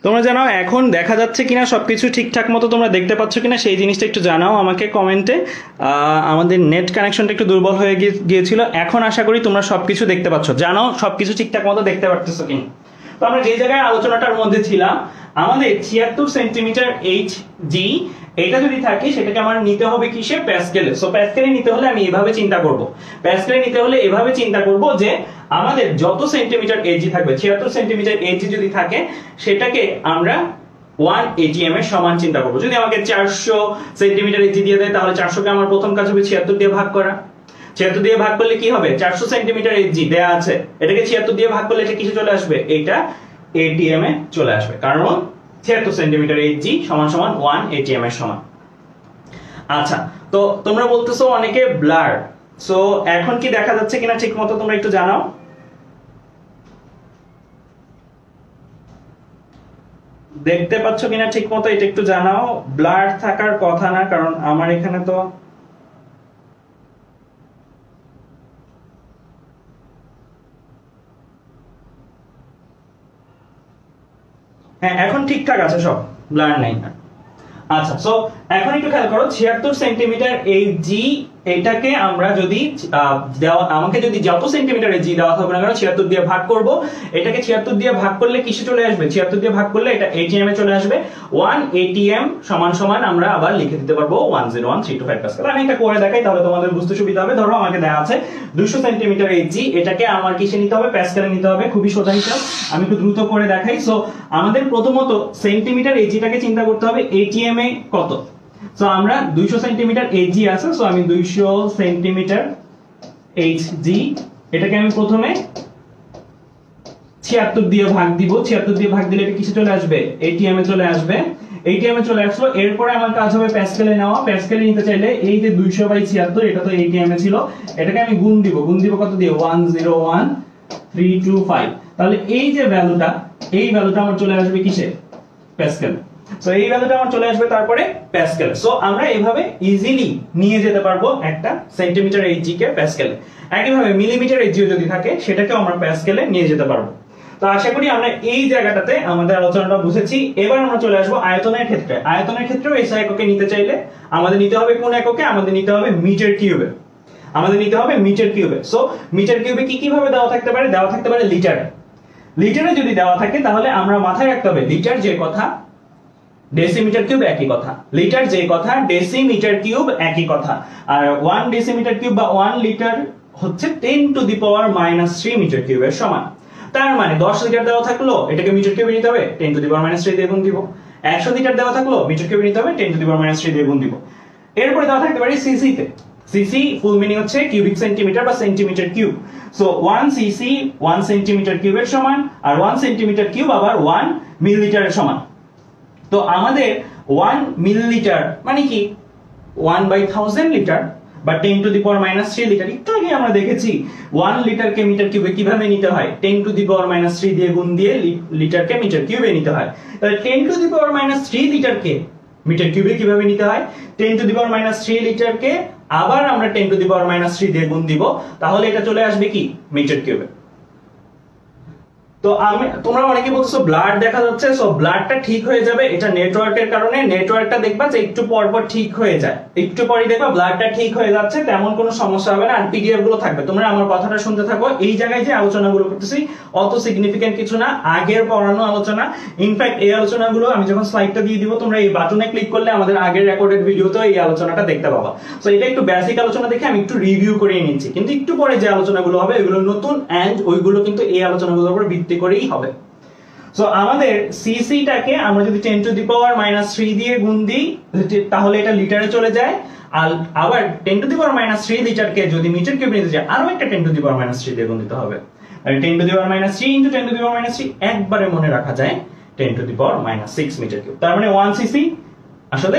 তোমরা জানাও এখন দেখা যাচ্ছে কিনা, সবকিছু ঠিকঠাক মতো তোমরা দেখতে পাচ্ছ কিনা সেই জিনিসটা একটু জানাও আমাকে কমেন্টে। আমাদের নেট কানেকশনটা একটু দুর্বল হয়ে গিয়েছিল, এখন আশা করি তোমরা সবকিছু দেখতে পাচ্ছ। জানাও সবকিছু ঠিকঠাক মতো দেখতে পারতেছো কিনা। তো আমরা যে জায়গায় আলোচনাটার মধ্যে ছিলাম, আমাদের 76 সেন্টিমিটার HG এটা যদি থাকে সেটাকে আমার নিতে হবে কিসে? প্যাসকেলে। সো প্যাসকেলে নিতে হলে আমি এভাবে চিন্তা করব, প্যাসকেলে নিতে হলে এভাবে চিন্তা করব যে আমাদের যত সেন্টিমিটার HG থাকবে, 76 সেন্টিমিটার HG যদি থাকে সেটাকে আমরা 1 ATM এর সমান চিন্তা করব। যদি আমাকে 400 সেন্টিমিটার HG দিয়ে দেয় তাহলে 400 কে আমার প্রথম কাজ হবে 76 দিয়ে ভাগ করা। 76 দিয়ে ভাগ করলে কি হবে? 400 সেন্টিমিটার HG দেয়া আছে, এটাকে 76 দিয়ে ভাগ করলে এটা কিসে চলে আসবে? এটা ATM এ চলে আসবে, কারণ 76 সেন্টিমিটার HG সমান সমান 1 ATM এর সমান। আচ্ছা, তো তোমরা বলতেছো অনেকে ব্লার, সো এখন কি দেখা যাচ্ছে কিনা ঠিক মতো তোমরা একটু জানাও। দেখতে পাচ্ছ কিনা ঠিক মতো এটা একটু জানাও। ব্লার থাকার কথা না, কারণ আমার এখানে তো হ্যাঁ এখন ঠিকঠাক আছে, সব ব্লার নাই। আচ্ছা, সো এখন একটু খেয়াল করো 76 সেন্টিমিটার HG এটাকে আমরা যদি আমাকে যদি যত সেন্টিমিটার HG দেওয়া থাকবে না কেন 76 দিয়ে ভাগ করব, এটাকে 76 দিয়ে ভাগ করলে কিসে চলে আসবে? 76 দিয়ে ভাগ করলে এটা ATM এ চলে আসবে। 1 ATM সমান সমান আমরা আবার লিখে দিতে পারবো 101325 প্যাসকেল। আমি এটা করে দেখাই তাহলে তোমাদের বুঝতে সুবিধা হবে। ধরো আমাকে দেওয়া আছে 200 সেন্টিমিটার HG, এটাকে আমার কিসে নিতে হবে? প্যাসকেলে নিতে হবে। খুবই সোজা হিসাব, আমি একটু দ্রুত করে দেখাই। সো আমাদের প্রথমত সেন্টিমিটার HG টাকে চিন্তা করতে হবে ATM এ কত। সো আমরা 200 সেন্টিমিটার HG আছে, সো আমি 200 সেন্টিমিটার HG এটাকে আমি প্রথমে 76 দিয়ে ভাগ দিব। 76 দিয়ে ভাগ দিলে এটা কিসে চলে আসবে? ATM এ চলে আসবে। ATM এ চলে আসলো, এরপরে আমার কাজ হবে প্যাসকেলে নেওয়া। প্যাসকেলে নিতে চাইলে এই যে 200/76 এটা তো ATM এ ছিল, এটাকে আমি গুণ দিব। গুণ দিব কত দিয়ে? 101325। তাহলে এই যে ভ্যালুটা, এই ভ্যালুটা আমার চলে আসবে কিসে? প্যাসকেলে। সো এই ভ্যালুটা আমার চলে আসবে তারপরে প্যাসকেলে। সো আমরা এভাবে ইজিলি নিয়ে যেতে পারবো একটা সেন্টিমিটার HG কে প্যাসকেলে। একইভাবে মিলিমিটার HG যদি থাকে সেটাকেও আমরা প্যাসকেলে নিয়ে যেতে পারবো। তো আশা করি আমরা এই জায়গাটাতে আমাদের আলোচনাটা বুঝেছি। এবার আমরা চলে আসবো আয়তনের ক্ষেত্রে। আয়তনের ক্ষেত্রেও এসআই এককে নিতে চাইলে আমাদের নিতে হবে কোন এককে? আমাদের নিতে হবে মিটার কিউবে। আমাদের নিতে হবে মিটার কিউবে। সো মিটার কিউবে কি কিভাবে দেওয়া থাকতে পারে? দেওয়া থাকতে পারে লিটারে। লিটারে যদি দেওয়া থাকে তাহলে আমরা মাথায় রাখতে হবে লিটার যে কথা, ডেসিমিটার কিউব একই কথা। লিটার যে কথা, ডেসিমিটার কিউব একই কথা। আর 1 ডেসিমিটার কিউব বা 1 লিটার হচ্ছে 10⁻³ মিটার কিউবের সমান। তার মানে 10 লিটার দেওয়া থাকলো, এটাকে মিটার কিউবে নিতে হবে 10 টু দি পাওয়ার মাইনাস 3 দিয়ে গুণ দিব। 100 লিটার দেওয়া থাকলো, মিটার কিউবে নিতে হবে 10 টু দি পাওয়ার মাইনাস 3 দিয়ে গুণ দিব। এরপরে দেওয়া থাকতে পারে সিসি তে। সিসি ফুল মিনিং হচ্ছে কিউবিক সেন্টিমিটার বা centimetre cube. So 1 CC 1 centimetre কিউবের সমান, আর 1 সেন্টিমিটার কিউব আবার 1 মিলিলিটারের সমান। তো আমাদের 1 মিলিলিটার মানে কি 1/1000 লিটার বা 10 to the power minus 3 litre. একটু আগে আমরা দেখেছি 1 লিটারকে মিটার কিউবে কিভাবে নিতে হয়, 10 টু দি পাওয়ার মাইনাস 3 দিয়ে গুণ দিয়ে লিটারকে মিটার কিউবে নিতে হয়। তাহলে 10 টু দি পাওয়ার মাইনাস 3 লিটারকে মিটার কিউবে কিভাবে নিতে হয়, 10 টু দি পাওয়ার মাইনাস 3 লিটারকে আবার আমরা 10 টু দি পাওয়ার মাইনাস 3 দিয়ে গুণ দিব, তাহলে এটা চলে আসবে কি মিটার কিউবে। তো তোমরা অনেকে বলছো ব্লাড দেখা যাচ্ছে, সো ব্লাডটা ঠিক হয়ে যাবে, এটা নেটওয়ার্কের কারণে। নেটওয়ার্কটা দেখবা যে একটু পর পর ঠিক হয়ে যায়, একটু পরে দেখবা ব্লাডটা ঠিক হয়ে যাচ্ছে, তেমন কোনো সমস্যা হবে না। আর পিডিএফ গুলো থাকবে, তোমরা আমার কথাটা শুনতে থাকো। এই জায়গায় যে আলোচনাগুলো করতেছি অত সিগনিফিকেন্ট কিছু না, আগের পড়ানো আলোচনা। ইনফ্যাক্ট এই আলোচনাগুলো আমি যখন স্লাইডটা দিয়ে দিব, তোমরা এই বাটনে ক্লিক করলে আমাদের আগের রেকর্ডেড ভিডিওতে এই আলোচনাটা দেখতে পাবা। সো এটা একটু বেসিক আলোচনা দেখে আমি একটু রিভিউ করে নিচ্ছি, কিন্তু একটু পরে যে আলোচনাগুলো হবে এগুলো নতুন, এন্ড ওইগুলো কিন্তু এই আলোচনাগুলোর উপর ভিত্তি করেই হবে। সো আমাদের সিসিটাকে আমরা যদি 10 টু দি পাওয়ার মাইনাস 3 দিয়ে গুণ দিই, তাহলে এটা লিটারে চলে যায়। আর আবার 10 টু দি পাওয়ার মাইনাস 3 লিটারকে যদি মিটার কিউবে নিতে যায়, আরো একটা 10 টু দি পাওয়ার মাইনাস 3 দিয়ে গুণ দিতে হবে। আর 10 to the power minus 3 into 10 to the power minus 3 একবারে মনে রাখা যায় 10 to the power minus 6 metre cube. তার মানে 1 সিসি আসলে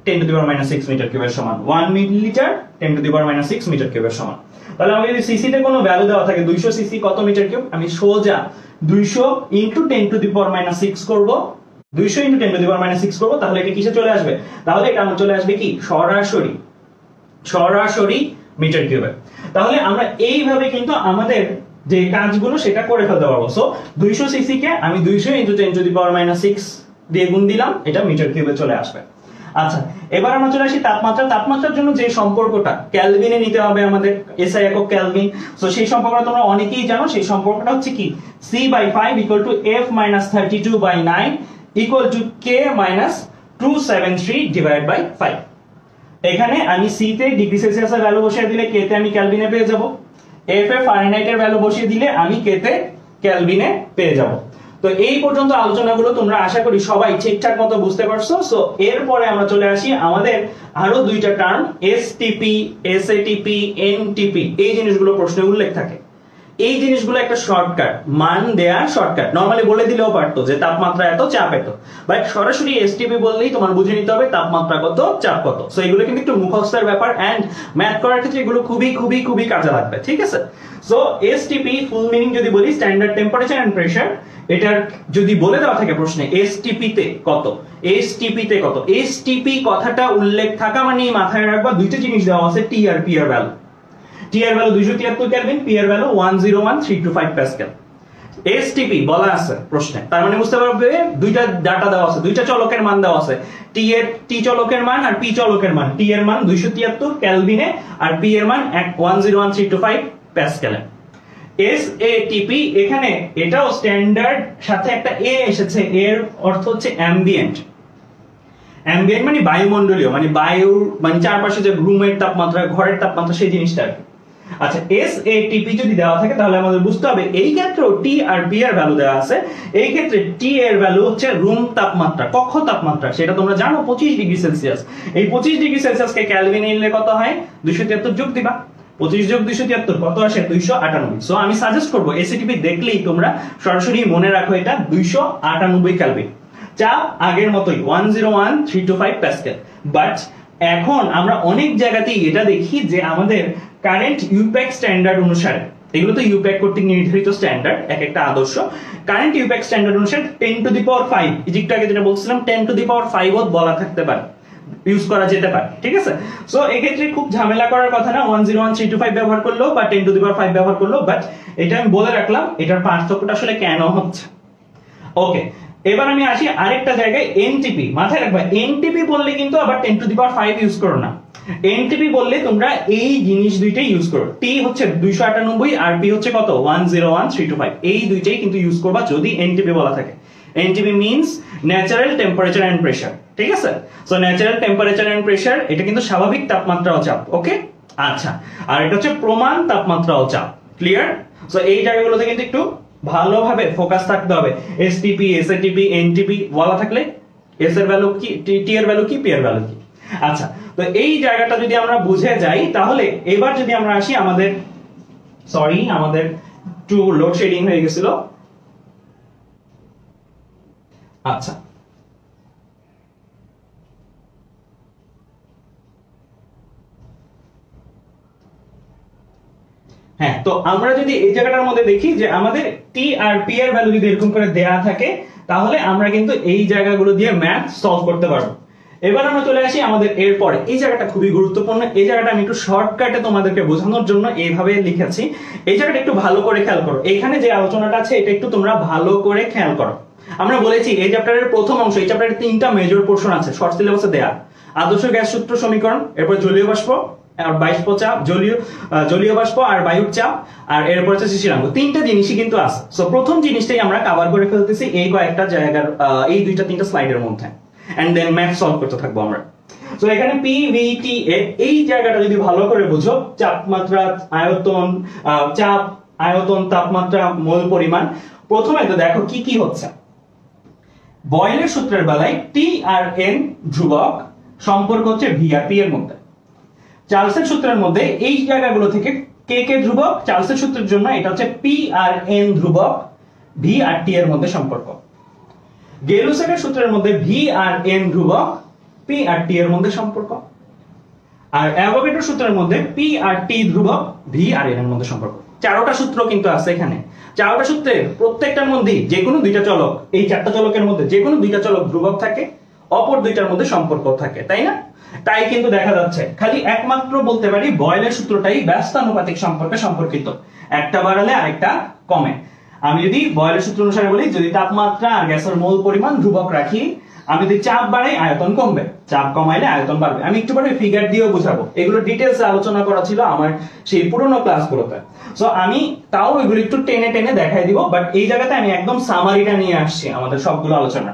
10 to the power minus 6 metre কিউবের সমান, 1 millilitre 10 to the power minus 6 metre কিউবের সমান। তাহলে আমাকে যদি সিসি তে কোনো ভ্যালু দেওয়া থাকে 200 সিসি কত মিটার কিউব, আমি সোজা 200 into 10 to the power minus 6 করব, 200 into 10 to the power minus 6 করব, তাহলে এটা কিসে চলে আসবে, তাহলে এটা আমার চলে আসবে কি সরাসরি মিটার কিউবে। তাহলে আমরা এইভাবে কিন্তু আমাদের যে কাজগুলো সেটা করে ফেলতে পারবো। সো 200 সিসি কে আমি 200 into 10 to the power minus 6 দিয়ে গুণ দিলাম, এটা মিটার কিউবে চলে আসবে। আচ্ছা, এবার আমরা চলে আসি তাপমাত্রার জন্য যে সম্পর্কটা কেলভিনে নিতে হবে আমাদের, এসআই একক কেলভিন। সো সেই সম্পর্কটা তোমরা অনেকেই জানো, সেই সম্পর্কটা হচ্ছে কি C/5 = F-32/9 = K-273/5। এখানে আমি সি তে ডিগ্রি সেলসিয়াসের ভ্যালু বসিয়ে দিলে কে তে আমি কেলভিনে পেয়ে যাব, এফ এ ফারেনহাইটের ভ্যালু বসিয়ে দিলে আমি কে তে কেলভিনে পেয়ে যাব। তো এই পর্যন্ত আলোচনাগুলো তোমরা আশা করি সবাই ঠিকঠাক মতো বুঝতে পারছো। সো এরপরে আমরা চলে আসি আমাদের আরো দুইটা টার্ম, এসটিপি, এসএটিপি, এনটিপি। এই জিনিসগুলো প্রশ্নে উল্লেখ থাকে। এই জিনিসগুলো একটা শর্টকাট, মান দেয়া শর্টকাট। নরমালি বলে দিলেও পারতো যে তাপমাত্রা এত, চাপ এত, বাট সরাসরি এসটিপি বললেই তোমার বুঝে নিতে হবে তাপমাত্রা কত, চাপ কত। সো এগুলো কিন্তু একটু মুখস্থের ব্যাপার, এন্ড ম্যাথ করার ক্ষেত্রে এগুলো খুবই খুবই খুবই কাজে লাগবে, ঠিক আছে? সো এসটিপি ফুল মিনিং যদি বলি স্ট্যান্ডার্ড টেম্পারেচার এন্ড প্রেসার। এটার যদি বলে দেওয়া থাকে প্রশ্নে এসটিপি তে কত, এসটিপি তে কত, এসটিপি কথাটা উল্লেখ থাকা মানে মাথায় রাখবা দুইটা জিনিস দেওয়া আছে, টি আর পি এর ভ্যালু। টি এর ভ্যালু 273 কেলভিন, পি এর ভ্যালু 101325 প্যাসকেল। এসটিপি বলা আছে প্রশ্নে, তার মানে বুঝতে পারবে দুইটা ডাটা দেওয়া আছে, দুইটা চলকের মান দেওয়া আছে, টি চলকের মান আর পি চলকের মান। টি এর মান 273 কেলভিনে আর পি এর মান 101325 প্যাসকেলে। এসএটিপি এখানে এটাও স্ট্যান্ডার্ড, সাথে একটা এ এসেছে, এর অর্থ হচ্ছে অ্যাম্বিয়েন্ট। অ্যাম্বিয়েন্ট মানে বায়ুমণ্ডলীয়, মানে বায়ুর মানে চারপাশে যে রুমের তাপমাত্রা, ঘরের তাপমাত্রা, সেই জিনিসটা আর কি। আচ্ছা, এসএটিপি যদি দেওয়া থাকে তাহলে আমাদের বুঝতে হবে এই ক্ষেত্রে টি আর পি এর ভ্যালু দেওয়া আছে। এই ক্ষেত্রে টি এর ভ্যালু হচ্ছে রুম তাপমাত্রা, কক্ষ তাপমাত্রা, সেটা তোমরা জানো 25 ডিগ্রি সেলসিয়াস। এই 25 ডিগ্রি সেলসিয়াসকে ক্যালভিনে নিলে কত হয়, 273 যোগ দিবা, 25 যোগ 273 কত আসে, 298। সো আমি সাজেস্ট করব এসএটিপি দেখলেই তোমরা সরাসরি মনে রাখো এটা 298 কেলভিন। চাপ আগের মতোই 101325 প্যাসকেল। বাট এখন আমরা অনেক জায়গাতেই এটা দেখি যে আমাদের কারেন্ট ইউপ্যাক স্ট্যান্ডার্ড অনুসারে, এগুলো তো ইউপ্যাক কর্তৃক নির্ধারিত স্ট্যান্ডার্ড, এক একটা আদর্শ। কারেন্ট ইউপ্যাক স্ট্যান্ডার্ড অনুসারে 10 টু দি পাওয়ার 5, একটু আগে যেটা বলছিলাম 10 টু দি পাওয়ার 5 বলা থাকতে পারে, ইউজ করা যেতে পারে, ঠিক আছে? সো এক্ষেত্রে খুব ঝামেলা করার কথা না, 101325 ব্যবহার করলো বা 10 টু দি পাওয়ার 5 ব্যবহার করলো। বাট এটা আমি বলে রাখলাম এটার পার্থক্যটা আসলে কেন হচ্ছে। ওকে, এবার আমি আসি আরেকটা জায়গায়, এনটিপি। মাথায় রাখবা এনটিপি বললে কিন্তু আবার 10 টু দি পাওয়ার 5 ইউজ করো না। এনটিপি বললে তোমরা এই জিনিস দুইটাই ইউজ করো, টি হচ্ছে 298 আর পি হচ্ছে কত 101325, এই দুইটাই কিন্তু ইউজ করবা যদি এনটিপি বলা থাকে। NTP means natural temperature and pressure, ঠিক আছে? So natural temperature and pressure এটা কিন্তু স্বাভাবিক তাপমাত্রা ও চাপ, ওকে? আচ্ছা, আর এটা হচ্ছে প্রমাণ তাপমাত্রা ও চাপ, ক্লিয়ার? সো এই জায়গাগুলোতে কিন্তু একটু ভালোভাবে ফোকাস থাকতে হবে। এসটিপি, এসএটিপি, এনটিপি বলা থাকলে এস এর ভ্যালু কি, টি এর ভ্যালু কি, পি এর ভ্যালু কি। আচ্ছা, তো এই জায়গাটা যদি আমরা বুঝে যাই তাহলে এবার যদি আমরা আসি আমাদের একটু লোডশেডিং হয়ে গেছিল। আচ্ছা, হ্যাঁ, তো আমরা যদি এই জায়গাটার মধ্যে দেখি যে আমাদের টি আর পি এর ভ্যালু যদি এরকম করে দেয়া থাকে তাহলে আমরা কিন্তু এই জায়গাগুলো দিয়ে ম্যাথ সলভ করতে পারবো। এবার আমরা চলে আসি আমাদের এরপরে, এই জায়গাটা খুবই গুরুত্বপূর্ণ। এই জায়গাটা আমি একটু শর্টকাটে তোমাদেরকে বোঝানোর জন্য এইভাবে লিখেছি। এই জায়গাটা একটু ভালো করে খেয়াল করো, এখানে যে আলোচনাটা আছে এটা একটু তোমরা ভালো করে খেয়াল করো। আমরা বলেছি এই চ্যাপ্টারের প্রথম অংশ, এই চ্যাপ্টারের 3টা মেজর পোরশন আছে শর্ট সিলেবাসে দেয়া। আদর্শ গ্যাস সূত্র সমীকরণ, এরপর জলীয় বাষ্প আর বাষ্প চাপ, জলীয় বাষ্প আর বায়ুর চাপ, আর এরপর হচ্ছে শিশিরাঙ্ক। 3টা জিনিসই কিন্তু আছে। সো প্রথম জিনিসটাই আমরা কভার করে ফেলতেছি এই কয়েকটা জায়গার, এই 2-3টা স্লাইডের মধ্যে, এন্ড দেন ম্যাথ সলভ করতে থাকবো আমরা। সো এখানে পি ভি টি এ, এই জায়গাটা যদি ভালো করে বুঝো, চাপমাত্রা, আয়তন, চাপ, আয়তন, তাপমাত্রা, মোল পরিমাণ। প্রথমে তো দেখো কি কি হচ্ছে। বয়েলের সূত্রের বেলায় টি আর এন ধ্রুবক, সম্পর্ক হচ্ছে ভি আর পি এর মধ্যে। চার্লসের সূত্রের মধ্যে এই জায়গাগুলো থেকে কে কে ধ্রুবক, চার্লসের সূত্রের জন্য এটা হচ্ছে পি আর এন ধ্রুবক, ভি আর টি এর মধ্যে সম্পর্ক। গেলুসেকের সূত্রের মধ্যে ভি আর এন ধ্রুবক, পি আর টি এর মধ্যে সম্পর্ক। আর অ্যাভোগাড্রোর সূত্রের মধ্যে পি আর টি ধ্রুবক, ভি আর এন এর মধ্যে সম্পর্ক। 4টা সূত্র কিন্তু আছে এখানে। 4টা সূত্রের প্রত্যেকটার মধ্যে যে কোনো 2টা চলক, এই 4টা চলকের মধ্যে যে কোনো 2টা চলক ধ্রুবক থাকে, অপর 2টার মধ্যে সম্পর্ক থাকে, তাই না? তাই কিন্তু দেখা যাচ্ছে খালি একমাত্র বলতে পারি বয়েলের সূত্রটাই ব্যস্তানুপাতিক সম্পর্কে সম্পর্কিত, একটা বাড়ালে আরেকটা কমে। আমি যদি বয়েলের সূত্র অনুসারে বলি, যদি তাপমাত্রা আর গ্যাসের মোল পরিমাণ ধ্রুবক রাখি, আমি যদি চাপ বাড়াই আয়তন কমবে, চাপ কমাইলে আয়তন বাড়বে। আমি একটু পরে ফিগার দিয়েও বুঝাবো, এগুলো ডিটেইলসে আলোচনা করা ছিল আমার সেই পুরনো ক্লাসগুলোতে। সো আমি তাও এগুলো একটু টেনে টেনে দেখাই দিব, বাট এই জায়গাতে আমি একদম সামারিটা নিয়ে আসছি আমাদের সবগুলো আলোচনা।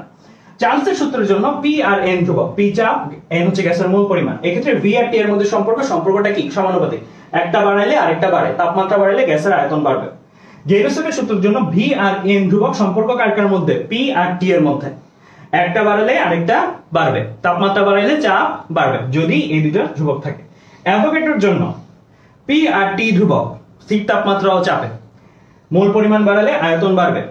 চার্লসের সূত্রের জন্য পি আর এন ধ্রুবক, পি চাপ, এন হচ্ছে গ্যাসের মোল পরিমাণ। এক্ষেত্রে ভি আর টি এর মধ্যে সম্পর্কটা কি? সমানুপাতিক, একটা বাড়াইলে আরেকটা বাড়ে, তাপমাত্রা বাড়াইলে গ্যাসের আয়তন বাড়বে। গেলুসেকের সূত্রের জন্য ভি আর এন ধ্রুবক, সম্পর্ক কার মধ্যে? পি আর টি এর মধ্যে, একটা বাড়ালে আরেকটা বাড়বে, তাপমাত্রা বাড়াইলে চাপ বাড়বে যদি এই দুটো ধ্রুবক থাকে। অ্যাভোগাড্রোর জন্য পি আর টি ধ্রুবক, স্থির তাপমাত্রা ও চাপে, মোল পরিমাণ বাড়ালে আয়তন বাড়বে,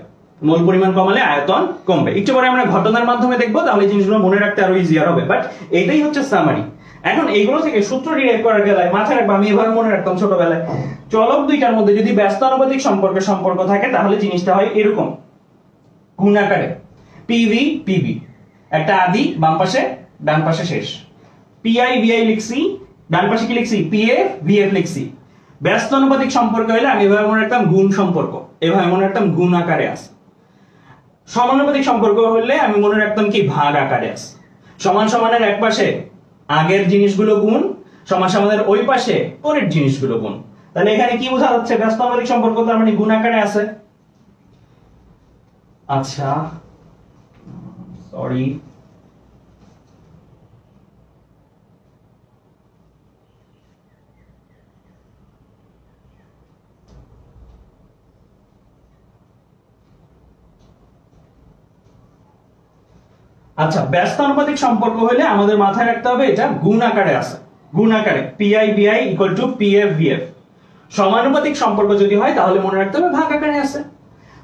মোল পরিমাণ কমালে আয়তন কমবে। একটু পরে আমরা ঘটনার মাধ্যমে দেখবো, তাহলে জিনিসগুলো মনে রাখতে আরো ইজিয়ার হবে, বাট এটাই হচ্ছে সামারি। এখন এইগুলো থেকে সূত্র ডিরাইভ করার গেলায় মাথায় রাখবো, আমি এভাবে মনে রাখতাম ছোটবেলায়, চলক 2টার মধ্যে যদি ব্যস্তানুপাতিক সম্পর্ক থাকে তাহলে জিনিসটা হয় এরকম, গুণাকারে পিভি পিবি, একটা আদি বাম পাশে, ডান পাশে শেষ। পিআই ভিআই লিখছি, ডান পাশে কি লিখছি? পিএফ ভিএফ লিখছি। ব্যস্তানুপাতিক সম্পর্ক হলে আমি এভাবে মনে রাখতাম গুণ সম্পর্ক, এভাবে মনে রাখতাম গুণ আকারে আছে। সমানুপাতিক সম্পর্ক হলে আমি মনে রাখতাম কি? ভাগ আকারে আছে। সমান সমানের এক পাশে আগের জিনিসগুলো গুণ, সমান সমানের ওই পাশে পরের জিনিসগুলো গুণ। তাহলে এখানে কি বোঝা যাচ্ছে? ব্যস্তানুপাতিক সম্পর্ক তার মানে গুণ আকারে আছে। আচ্ছা, সরি, আচ্ছা, ব্যস্তানুপাতিক সম্পর্ক হলে আমাদের মাথায় রাখতে হবে এটা গুণ আকারে আছে, গুণ আকারে পিআই বিআই ইকুয়াল টু পিএফ ভিএফ। সমানুপাতিক সম্পর্ক যদি হয় তাহলে মনে রাখতে হবে ভাগ আকারে আছে।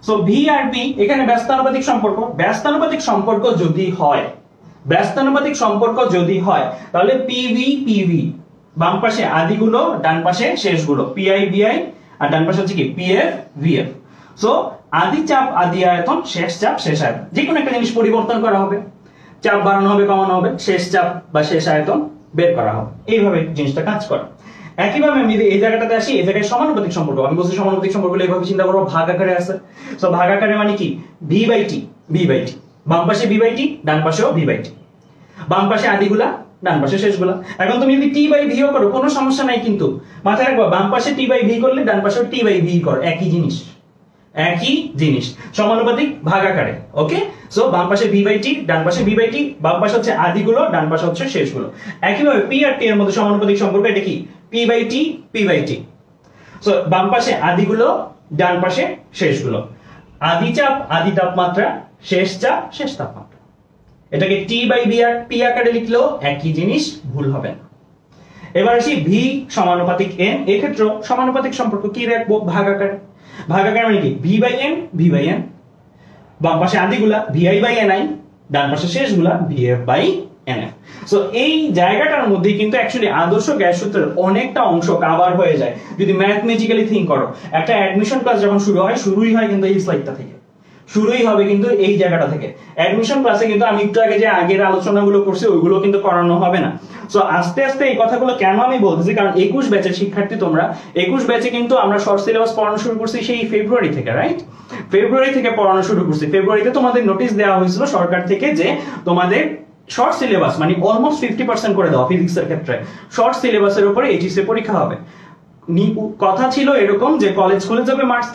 সো ভি আর পি এখানে ব্যস্তানুপাতিক সম্পর্ক, ব্যস্তানুপাতিক সম্পর্ক যদি হয়, ব্যস্তানুপাতিক সম্পর্ক যদি হয় তাহলে পিভি পিভি, বাম পাশে আদিগুলো ডান পাশে শেষগুলো, পিআই বিআই, আর ডান পাশে হচ্ছে কি? PF VF. সো আদি চাপ আদি আয়তন, শেষ চাপ শেষ আয়তন, যে কোনো একটা জিনিস পরিবর্তন করা হবে, চাপ বাড়ানো হবে কমানো হবে, শেষ চাপ বা শেষ আয়তন বের করা হবে। এইভাবে জিনিসটা কাজ করে। একইভাবে আমি যদি এই জায়গাটাতে আসি, এই জায়গায় সমানুপাতিক সম্পর্ক, আমি বলছি সমানুপাতিক সম্পর্ক এইভাবে চিন্তা করবো, ভাগ আকারে আছে। সো ভাগ আকারে মানে কি? V by T, V by T, বাম পাশে ভি বাই টি, ডান পাশেও ভি বাই টি, বাম পাশে আদিগুলা ডান পাশে শেষগুলা। এখন তুমি যদি টি বাই ভিও করো কোনো সমস্যা নাই, কিন্তু মাথায় রাখবা বাম পাশে টি বাই ভি করলে ডান পাশেও টি বাই ভি কর, একই জিনিস, একই জিনিস, সমানুপাতিক ভাগ আকারে। ওকে, সো বাম পাশে ভি বাই টি, ডান পাশে ভি বাই টি, বাম পাশে হচ্ছে আদিগুলো, ডান পাশে হচ্ছে শেষগুলো। একইভাবে পি আর টি এর মধ্যে সমানুপাতিক সম্পর্ক, এটা কি? P by T, P by T. So বাম পাশে আদিগুলো, ডান পাশে শেষগুলো। আদি চাপ আদি তাপমাত্রা, শেষ চাপ শেষ তাপমাত্রা। এটাকে টি বাই পি আকারে লিখলেও একই জিনিস, ভুল হবে না। এবার আসি ভি সমানুপাতিক এন, এক্ষেত্রেও সমানুপাতিক সম্পর্ক কি রাখবো, ভাগ আকারে। ভাগ আকারে মানে কি, ভি বাই এন, বাম পাশে আদিগুলা ভিআই বাই এনআই, ডান পাশে শেষগুলা ভিএফ বাই এনএফ। সো এই জায়গাটার মধ্যে কিন্তু অ্যাকচুয়ালি আদর্শ গ্যাস সূত্রের অনেকটা অংশ কভার হয়ে যায় যদি ম্যাথমেটিক্যালি থিঙ্ক করো। একটা অ্যাডমিশন ক্লাস যখন শুরুই হয় কিন্তু এই স্লাইডটা থেকে, শুরুই হবে কিন্তু এই জায়গাটা থেকে। অ্যাডমিশন ক্লাসে কিন্তু আমি একটু আগে যে আগের আলোচনাগুলো করছি ওইগুলো কিন্তু করানো হবে না। সো আস্তে আস্তে এই কথাগুলো কেন আমি বলতেছি, কারণ 21 ব্যাচের শিক্ষার্থী তোমরা, 21 ব্যাচে কিন্তু আমরা শর্ট সিলেবাস পড়ানো শুরু করছি সেই ফেব্রুয়ারি থেকে, রাইট? ফেব্রুয়ারি থেকে পড়ানো শুরু করছি। ফেব্রুয়ারিতে তোমাদের নোটিশ দেওয়া হয়েছিল সরকার থেকে যে তোমাদের শর্ট সিলেবাস মানে অলমোস্ট 50% করে দেওয়া ফিজিক্সের ক্ষেত্রে, শর্ট সিলেবাসের উপরে এইচএসসি পরীক্ষা হবে। কথা ছিল এরকম যে কলেজ খুলে যাবে মার্চ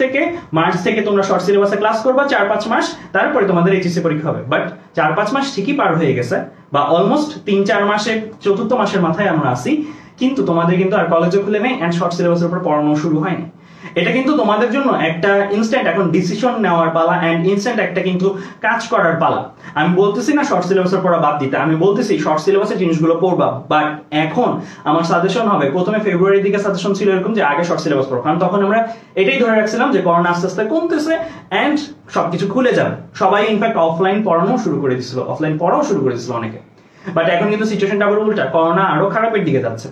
থেকে তোমরা শর্ট সিলেবাসে ক্লাস করবা 4-5 মাস, তারপরে তোমাদের এইচএসসি পরীক্ষা হবে। বাট 4-5 মাস ঠিকই পার হয়ে গেছে, বা অলমোস্ট 3-4 মাসে, চতুর্থ মাসের মাথায় আমরা আসি, কিন্তু তোমাদের কিন্তু আর কলেজও খুলে নেই এন্ড শর্ট সিলেবাসের উপর পড়ানো শুরু হয়নি। এটা কিন্তু তোমাদের জন্য একটা ইনস্ট্যান্ট এখন ডিসিশন নেওয়ার পালা এন্ড ইনস্ট্যান্ট একটা কিন্তু কাজ করার পালা। আমি বলতেছি না শর্ট সিলেবাসের পড়া বাদ দিতে, আমি বলতেছি শর্ট সিলেবাসের জিনিসগুলো পড়বা। বাট এখন আমার সাজেশন হবে, প্রথমে ফেব্রুয়ারির দিকে সাজেশন ছিল এরকম যে আগে শর্ট সিলেবাস পড়ো, কারণ তখন আমরা এটাই ধরে রাখছিলাম যে করোনা আস্তে আস্তে কমতেছে এন্ড সবকিছু খুলে যাবে। সবাই ইনফ্যাক্ট অফলাইন পড়ানো শুরু করে দিছিল, অফলাইন পড়াও শুরু করে দিছিল অনেকে। বাট এখন কিন্তু সিচুয়েশনটা আবার উল্টা, করোনা আরো খারাপের দিকে যাচ্ছে।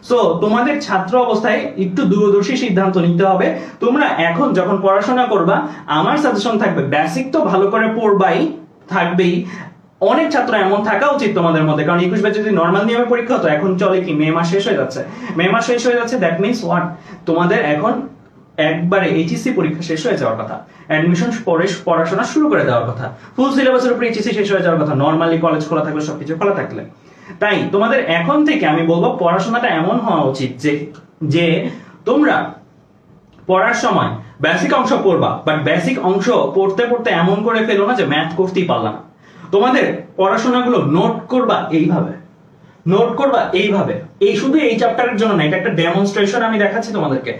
সো তোমাদের ছাত্র অবস্থায় একটু দূরদর্শী সিদ্ধান্ত নিতে হবে। তোমরা এখন যখন পড়াশোনা করবা, আমার সাজেশন থাকবে বেসিক তো ভালো করে পড়বাই, থাকবেই। অনেক ছাত্র এমন থাকা উচিত তোমাদের মধ্যে, কারণ 21 ব্যাচে যদি নরমাল নিয়মে পরীক্ষা হতো, এখন চলে কি মে মাস শেষ হয়ে যাচ্ছে, দ্যাট মিনস হোয়াট, তোমাদের এখন একবারে এইচএসসি পরীক্ষা শেষ হয়ে যাওয়ার কথা, অ্যাডমিশন পরে পড়াশোনা শুরু করে দেওয়ার কথা, ফুল সিলেবাসের উপরে এইচএসসি শেষ হয়ে যাওয়ার কথা, নরমালি কলেজ খোলা থাকলে সবকিছু খোলা থাকলে। তাই তোমাদের এখন থেকে আমি বলবো পড়াশোনাটা এমন হওয়া উচিত যে তোমরা পড়ার সময় বেসিক অংশ পড়বা, বাট বেসিক অংশ পড়তে পড়তে এমন করে ফেলো না যে ম্যাথ করতেই পারলাম না। তোমাদের পড়াশোনাগুলো নোট করবা এইভাবে, এই শুধু এই চ্যাপ্টারের জন্য না, এটা একটা ডেমনস্ট্রেশন আমি দেখাচ্ছি তোমাদেরকে।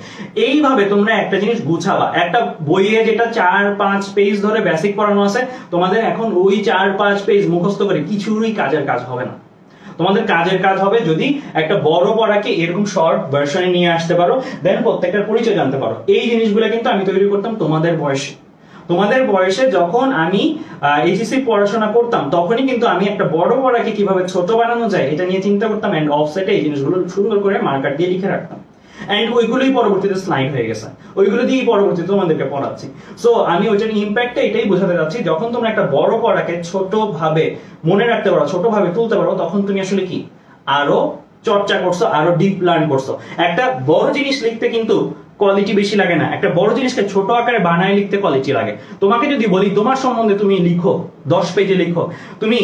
এইভাবে তোমরা একটা জিনিস গুছাবা। একটা বইয়ে যেটা 4-5 পেজ ধরে বেসিক পড়ানো আছে, তোমাদের এখন ওই 4-5 পেজ মুখস্থ করে কিছুই কাজের কাজ হবে না। তোমাদের কাজের কাজ হবে যদি একটা বড় পড়াকে এরকম শর্ট ভার্সনে নিয়ে আসতে পারো, দেন প্রত্যেকটার পরিচয় জানতে পারো। এই জিনিসগুলো কিন্তু আমি তৈরি করতাম তোমাদের বয়সে যখন আমি এইচএসসি পড়াশোনা করতাম, তখনই কিন্তু আমি একটা বড় পড়াকে কিভাবে ছোট বানানো যায় এটা নিয়ে চিন্তা করতাম এন্ড অফসেটে এই জিনিসগুলো সুন্দর করে মার্কার দিয়ে লিখে রাখতাম। এন্ড ওইগুলোই পরবর্তীতে স্লাইড হয়ে গেছে, ওইগুলো দিয়েই পরবর্তীতে তোমাদেরকে পড়াচ্ছি। সো আমি ওইটার ইম্প্যাক্টটা এটাই বোঝাতে যাচ্ছি, যখন তোমরা একটা বড় পড়াকে ছোট ভাবে মনে রাখতে পারো, ছোট ভাবে তুলতে পারো, তখন তুমি আসলে কি আরো চর্চা করছো, আরো ডিপ লার্ন করছো। একটা বড় জিনিস লিখতে কিন্তু কোয়ালিটি বেশি লাগে না, একটা বড় জিনিসকে ছোট আকারে বানায় লিখতে কোয়ালিটি লাগে। তোমাকে যদি বলি তোমার সম্বন্ধে তুমি লিখো, 10 পেজে লিখো, তুমি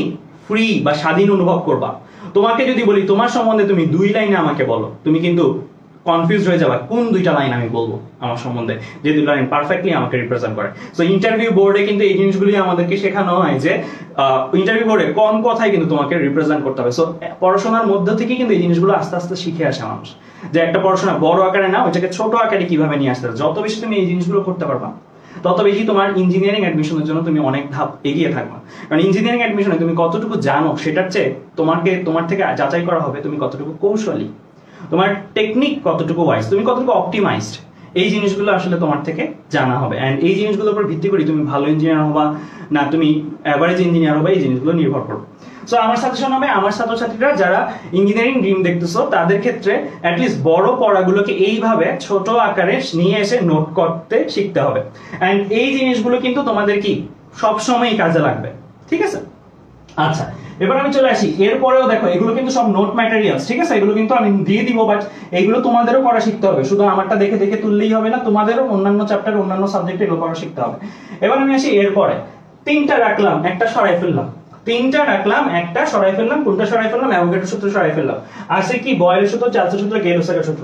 ফ্রি বা স্বাধীন অনুভব করবা। তোমাকে যদি বলি তোমার সম্বন্ধে তুমি 2 লাইনে আমাকে বলো, তুমি কিন্তু কনফিউজ হয়ে যাবে কোন 2টা লাইন আমি বলবো আমার সম্বন্ধে, যে 2 লাইন পারফেক্টলি আমাকে রিপ্রেজেন্ট করে। সো ইন্টারভিউ বোর্ডে কিন্তু এই জিনিসগুলি আমাদেরকে শেখানো হয় যে ইন্টারভিউ বোর্ডে কম কথাই কিন্তু তোমাকে রিপ্রেজেন্ট করতে হবে। সো পড়াশোনার মধ্য থেকে কিন্তু এই জিনিসগুলো আস্তে আস্তে শিখে আসে মানুষ, যে একটা পড়াশোনা বড় আকারে না, ওইটাকে ছোট আকারে কিভাবে নিয়ে আসতে হবে। যত বেশি তুমি এই জিনিসগুলো করতে পারবা, তত বেশি তোমার ইঞ্জিনিয়ারিং অ্যাডমিশনের জন্য তুমি অনেক ধাপ এগিয়ে থাকবা। কারণ ইঞ্জিনিয়ারিং অ্যাডমিশনে তুমি কতটুকু জানো সেটার চেয়ে তোমার থেকে যাচাই করা হবে তুমি কতটুকু কৌশলী, তোমার টেকনিক কতটুকু ওয়াইজ, তুমি কতটুকু অপটিমাইজড, এই জিনিসগুলো আসলে তোমার থেকে জানা হবে। এন্ড এই জিনিসগুলোর উপর ভিত্তি করে তুমি ভালো ইঞ্জিনিয়ার হবা না তুমি অ্যাভারেজ ইঞ্জিনিয়ার হবা, এই জিনিসগুলো নির্ভর করবে। সো আমার সাজেশন হবে, আমার ছাত্রছাত্রীরা যারা ইঞ্জিনিয়ারিং ড্রিম দেখতেছো তাদের ক্ষেত্রে অ্যাটলিস্ট বড় পড়াগুলোকে এইভাবে ছোট আকারে নিয়ে এসে নোট করতে শিখতে হবে। এন্ড এই জিনিসগুলো কিন্তু তোমাদের কি সবসময় কাজে লাগবে, ঠিক আছে? আচ্ছা, এবার আমি চলে আসি, এরপরেও দেখো এগুলো কিন্তু সব নোট ম্যাটেরিয়ালস, ঠিক আছে? এগুলো কিন্তু আমি দিয়ে দিব, বাট এগুলো তোমাদেরও করা শিখতে হবে। শুধু আমারটা দেখে দেখে তুললেই হবে না, তোমাদেরও অন্যান্য চ্যাপ্টার অন্যান্য সাবজেক্টে এগুলো করা শিখতে হবে। এবার আমি আসি এরপরে, 3টা রাখলাম, একটা সরাই ফেললাম, 3টা রাখলাম, একটা সরাই ফেললাম, কোনটা সরাই ফেললাম? অ্যাভোগাড্রো সূত্র সরাই ফেললাম। আছে কি বয়েলের সূত্র, চার্লসের সূত্র, গেলুসাকের সূত্র।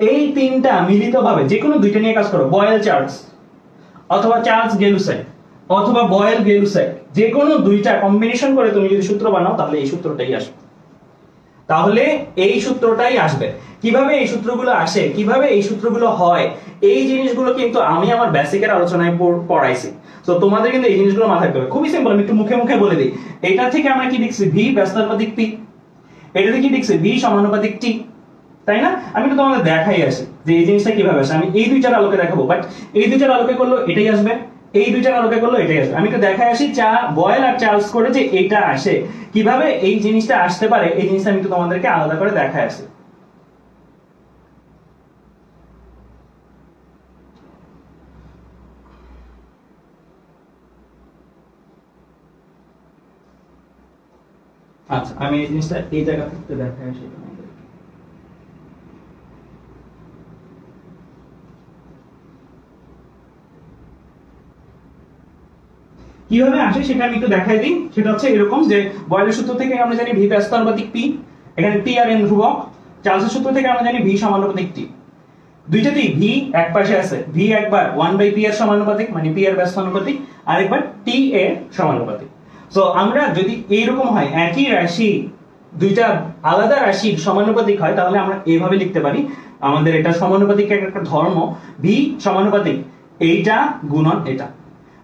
এই 3টা মিলিতভাবে যে কোনো 2টা নিয়ে কাজ করো, বয়েল চার্লস অথবা চার্লস গেলুসাক অথবা বয়েল গেলুসাক, যে কোনো 2টা কম্বিনেশন করে তুমি যদি সূত্র বানাও তাহলে এই সূত্রটাই আসবে। কিভাবে এই সূত্রগুলো আসে, কিভাবে এই সূত্রগুলো হয়, এই জিনিসগুলো কিন্তু আমি আমার বেসিকের আলোচনায় পড়াইছি। তো তোমাদের কিন্তু এই জিনিসগুলো মাথায় রাখতে হবে। খুবই সিম্পল, আমি একটু মুখে মুখে বলে দিই। এটা থেকে আমরা কি দেখছি, ভি ব্যস্তানুপাতিক পি। এটা থেকে কি দেখছি, ভি সমানুপাতিক টি। তাই না? আমি তো তোমাদের দেখাই আসি যে এই জিনিসটা কিভাবে আসে। আমি এই দুইটার আলোকে দেখাবো, বাট এই দুইটার আলোকে করলো এটাই আসবে, এই দুইটার আলোকে করলো এটাই আসবে। আমি তো দেখাই আসি বয়েল আর চার্লস করে যে এটা আসে, কিভাবে এই জিনিসটা আসতে পারে, এই জিনিসটা আমি তো তোমাদেরকে আলাদা করে দেখাই আসি। আচ্ছা, আমি এই জিনিসটা এই জায়গা থেকে দেখাই আসি। কিভাবে আসে সেটা আমি একটু দেখাই দিই। সেটা হচ্ছে এরকম যে বয়েলের সূত্র থেকে আমরা জানি ভি ব্যস্তানুপাতিক পি, এখানে টি আর এন ধ্রুবক। চার্লসের সূত্র থেকে আমরা জানি ভি সমানুপাতিক টি। দুইটাতেই ভি এক পাশে আছে, ভি একবার 1/p এর সমানুপাতিক, মানে পি এর ব্যস্তানুপাতিক, আর একবার টি এর সমানুপাতিক। সো আমরা যদি এইরকম হয় একই রাশি দুইটা আলাদা রাশির সমানুপাতিক হয়, তাহলে আমরা এইভাবে লিখতে পারি, আমাদের এটা সমানুপাতিক একটা ধর্ম, ভি সমানুপাতিক এইটা গুণন এটা।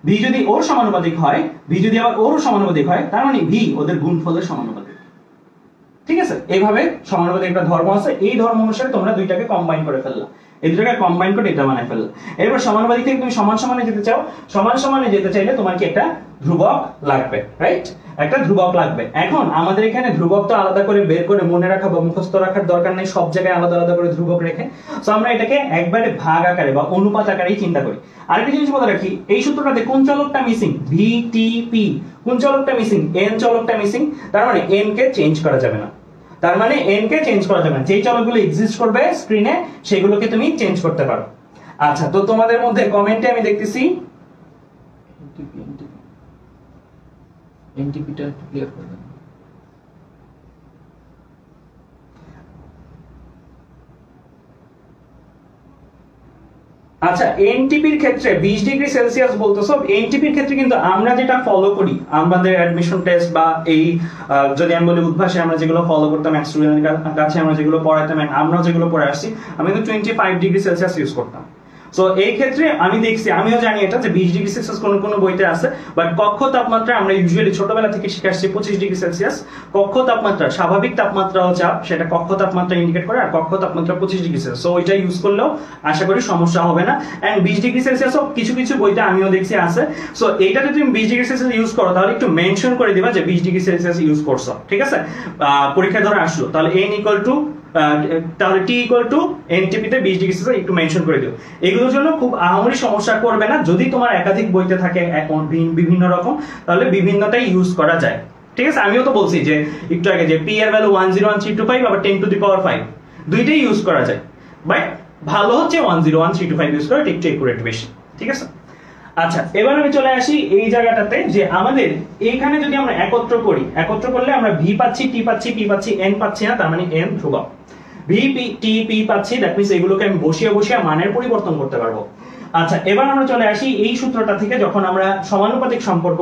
ভি যদি ওর সমানুপাতিক হয়, ভি যদি আবার ওর সমানুপাতিক হয়, তার মানে ভি ওদের গুণফলের সমানুপাতিক। ঠিক আছে? এইভাবে সমানুপাতিক একটা ধর্ম আছে, এই ধর্ম অনুসারে তোমরা দুইটাকে কম্বাইন করে ফেললা, এই দুটাকে কম্বাইন করে এটা বানাই ফেললা। এরপর সমানুপাতিক থেকে তুমি সমান সমানে যেতে চাও, সমান সমানে যেতে চাইলে তোমার কি একটা ধ্রুবক লাগবে, রাইট? একটা ধ্রুবক লাগবে। এখন আমাদের এখানে ধ্রুবক তো আলাদা করে বের করে মনে রাখা বা মুখস্থ রাখার দরকার নেই, সব জায়গায় আলাদা আলাদা করে ধ্রুবক রেখে। সো আমরা এটাকে একবারে ভাগ আকারে বা অনুপাত আকারেই চিন্তা করি। আরেকটা জিনিস বলে রাখি, এই সূত্রটাতে কোন চলকটা মিসিং, ভি টি পি, কোন চলকটা মিসিং, এন চলকটা মিসিং। তার মানে এন কে চেঞ্জ করা যাবে না, তার মানে এন কে চেঞ্জ করা যাবে না। যেই চলকগুলো এক্সিস্ট করবে স্ক্রিনে সেগুলোকে তুমি চেঞ্জ করতে পারো। আচ্ছা, তো তোমাদের মধ্যে কমেন্টে আমি দেখতেছি এনটিপিটা একটু ক্লিয়ার করে দেন। আচ্ছা, এনটিপির ক্ষেত্রে 20 ডিগ্রি সেলসিয়াস বলতেছো। এনটিপির ক্ষেত্রে কিন্তু আমরা যেটা ফলো করি, আমাদের অ্যাডমিশন টেস্ট বা এই যদি আমি বলি উদ্ভাসে আমরা যেগুলো ফলো করতাম, এক স্টুডেন্টের কাছে আমরা যেগুলো পড়াইতাম, আমরা যেগুলো পড়ে আসছি, আমি কিন্তু 25 ডিগ্রি সেলসিয়াস ইউজ করতাম। সো এই ক্ষেত্রে আমি দেখছি, আমিও জানি এটা যে 20 ডিগ্রি সেলসিয়াস কোন কোন বইতে আছে, বাট কক্ষ তাপমাত্রা আমরা ইউজুয়ালি ছোটবেলা থেকে শিখে আসছি 25 ডিগ্রি সেলসিয়াস। কক্ষ তাপমাত্রা স্বাভাবিক তাপমাত্রা ও চাপ, সেটা কক্ষ তাপমাত্রা ইন্ডিকেট করে, আর কক্ষ তাপমাত্রা 25 ডিগ্রি সেলসিয়াস। সো ওইটা ইউজ করলেও আশা করি সমস্যা হবে না। এন্ড 20 ডিগ্রি সেলসিয়াসও কিছু কিছু বইতে আমিও দেখছি আছে। সো এইটা যদি তুমি 20 ডিগ্রি সেলসিয়াস ইউজ করো, তাহলে একটু মেনশন করে দিবা যে 20 ডিগ্রি সেলসিয়াস ইউজ করছো, ঠিক আছে? পরীক্ষায় ধরে আসলো, তাহলে n ইকুয়াল টু তাহলে টি ইকুয়াল টু এনটিপি তে 20 ডিগ্রি সেলসিয়াস একটু মেনশন করে দিও। এগুলোর জন্য খুব আহামরি সমস্যা করবে না। যদি তোমার একাধিক বইতে থাকে বিভিন্ন রকম, তাহলে বিভিন্নটাই ইউজ করা যায়, ঠিক আছে? আমিও তো বলছি যে একটু আগে যে পি এর ভ্যালু 101.325 আবার 10⁵ দুইটাই ইউজ করা যায়, বাট ভালো হচ্ছে 101.325 ইউজ করা, একটু একুরেট বেশি, ঠিক আছে? আচ্ছা, এবার আমি চলে আসি এই জায়গাটাতে যে আমাদের এইখানে যদি আমরা একত্র করি, একত্র করলে আমরা ভি পাচ্ছি, টি পাচ্ছি, পি পাচ্ছি, এন পাচ্ছি না, তার মানে এন ধ্রুবক। ভি পি টি পি পাচ্ছি, দ্যাট মিন্স এগুলোকে আমি বসিয়ে বসিয়ে মানের পরিবর্তন করতে পারবো। আচ্ছা, এবার আমরা চলে আসি এই সূত্রটা থেকে, যখন আমরা সমানুপাতিক সম্পর্ক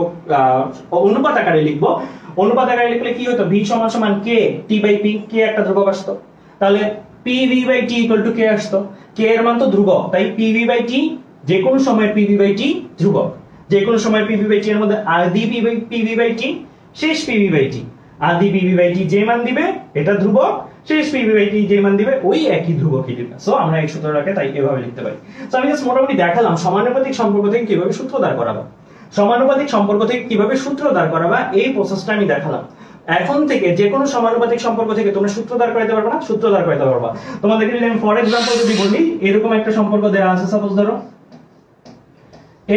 অনুপাত আকারে লিখবো, অনুপাত আকারে লিখলে কি হতো, ভি সমান সমান কে টি বাই পি, কে একটা ধ্রুবক আসতো, তাহলে P V by T equal to K আসতো। কে এর মান তো ধ্রুবক, তাই পি ভি বাই টি যে কোনো সময় পিভি বাই টি ধ্রুবক, যে কোনো সময় পিভি বাই টি এর মধ্যে আদি পিভি বাই টি শেষ পিভি বাই টি, আদি পিভি বাই টি যে মান দিবে এটা ধ্রুবক, শেষ পিভি বাই টি যে মান দিবে ওই একই ধ্রুবকই দিবে। সো আমরা এই সূত্রটাকে তাই এভাবে লিখতে পারি। সো আমি জাস্ট মোটামুটি দেখালাম সমানুপাতিক সম্পর্ক থেকে কিভাবে সূত্র দাঁড় করাবো, সমানুপাতিক সম্পর্ক থেকে কিভাবে সূত্র দাঁড় করাবা, এই প্রসেসটা আমি দেখালাম। এখন থেকে যে কোনো সমানুপাতিক সম্পর্ক থেকে তোমরা সূত্র দাঁড় করাতে পারবে না, সূত্র দাঁড় করাতে পারবা। তোমাদেরকে যদি আমি ফর এক্সাম্পল যদি বলি, এরকম একটা সম্পর্ক দেওয়া আছে, সাপোজ ধরো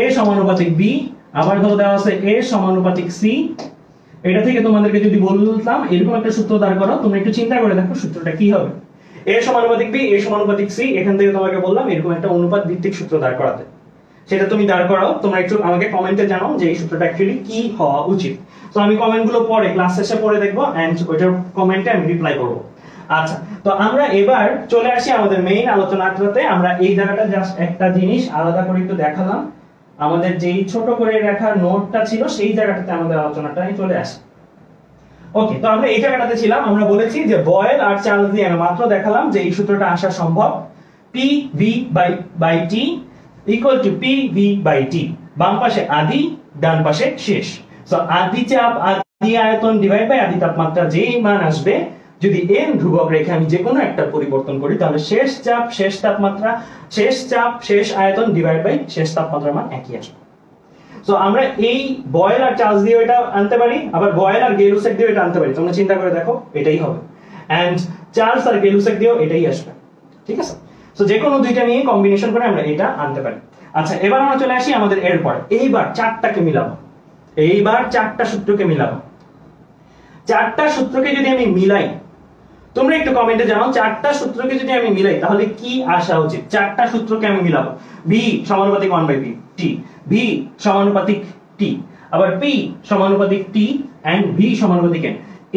a সমানুপাতিক b, আবার ধরো দেওয়া আছে a সমানুপাতিক c। এটা থেকে তোমাদেরকে যদি বলতাম এরকম একটা সূত্র দাঁড় করো, তোমরা একটু চিন্তা করে দেখো সূত্রটা কি হবে। a সমানুপাতিক b, a সমানুপাতিক c, এখান থেকে তোমাকে বললাম এরকম একটা অনুপাত ভিত্তিক সূত্র দাঁড় করাতে, সেটা তুমি দাঁড় করাও। তোমরা একটু আমাকে কমেন্টে জানাও যে এই সূত্রটা অ্যাকচুয়ালি কি হওয়া উচিত। তো আমি কমেন্টগুলো পরে ক্লাস শেষে পড়ে দেখবো এন্ড ওইটার কমেন্টে আমি রিপ্লাই করব। আচ্ছা, তো আমরা এবার চলে আসি আমাদের মেইন আলোচনাটাতে। আমরা এই জায়গাটা জাস্ট একটা জিনিস আলাদা করে একটু দেখালাম, আমাদের যেই ছোট করে লেখা নোটটা ছিল সেই জায়গাটাতে আমাদের আলোচনাটা চলে আসে। ওকে, তো আমরা এই জায়গাটাতে ছিলাম, আমরা বলেছি যে বয়েল আর চার্লস দিয়ে আমি মাত্র দেখালাম যে এই সূত্রটা আসা সম্ভব, P V by T equal to P V by T, বাম পাশে আদি, ডান পাশে শেষ। সো আদি চাপ আদি আয়তন ডিভাইড বাই আদি তাপমাত্রা, যেই মান আসবে যদি n ধ্রুবক রেখে আমি যে কোনো একটা পরিবর্তন করি, তাহলে শেষ চাপ শেষ তাপমাত্রা, শেষ চাপ শেষ আয়তন ডিভাইড বাই শেষ তাপমাত্রার মান একই আসবে। সো আমরা এই বয়েল আর চার্লস দিয়ে এটা আনতে পারি, আবার বয়েল আর গেলুসেক দিয়ে এটা আনতে পারি। তোমরা চিন্তা করে দেখো, এটাই হবে। এন্ড চার্লস আর গেলুসেক দিয়েও এটাই আসবে, ঠিক আছে? সো যে কোনো দুইটা নিয়ে কম্বিনেশন করে আমরা এটা আনতে পারি। আচ্ছা, এবার আমরা চলে আসি আমাদের এরপরে। এইবার চারটাকে মিলাবো, এইবার চারটা সূত্রকে মিলাবো। চারটা সূত্রকে যদি আমি মিলাই, তোমরা একটু কমেন্টে জানাও, চারটা সূত্রকে যদি আমি মিলাই তাহলে কি আসা উচিত? চারটা সূত্রকে আমি মিলাবো, v সমানুপাতিক 1/p t, v সমানুপাতিক t, আবার p সমানুপাতিক t and v সমানুপাতিক n।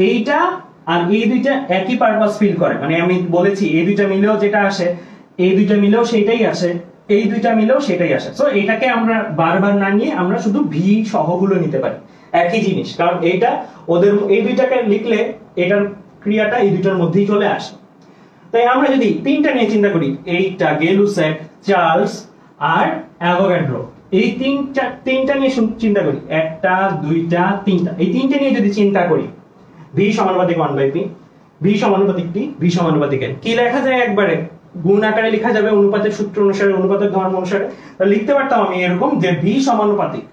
এইটা আর এই দুইটা একই পারপাস ফিল করে, মানে আমি বলেছি এই দুইটা মিলেও যেটা আসে, এই দুইটা মিলেও সেটাই আসে, এই দুইটা মিলেও সেটাই আসে। সো এটাকে আমরা বারবার না নিয়ে আমরা শুধু v সহগুলো নিতে পারি, একই জিনিস। কারণ এইটা ওদের এই দুইটাকে লিখলে এটার ক্রিয়াটা এই দুইটার মধ্যেই চলে আসে। তাই আমরা যদি তিনটা নিয়ে চিন্তা করি, এইটা গেলুসেক, চার্লস আর অ্যাভোগাড্রো, এই তিনটা নিয়ে চিন্তা করি, একটা দুইটা তিনটা, এই তিনটা নিয়ে যদি চিন্তা করি, v সমানুপাতিক 1/p, v সমানুপাতিক t, v সমানুপাতিক n, কি লেখা যায়? একবারে গুণ আকারে লেখা যাবে অনুপাতের সূত্র অনুসারে, অনুপাতের ধর্ম অনুসারে। তাহলে লিখতে পারতাম আমি এরকম যে v সমানুপাতিক,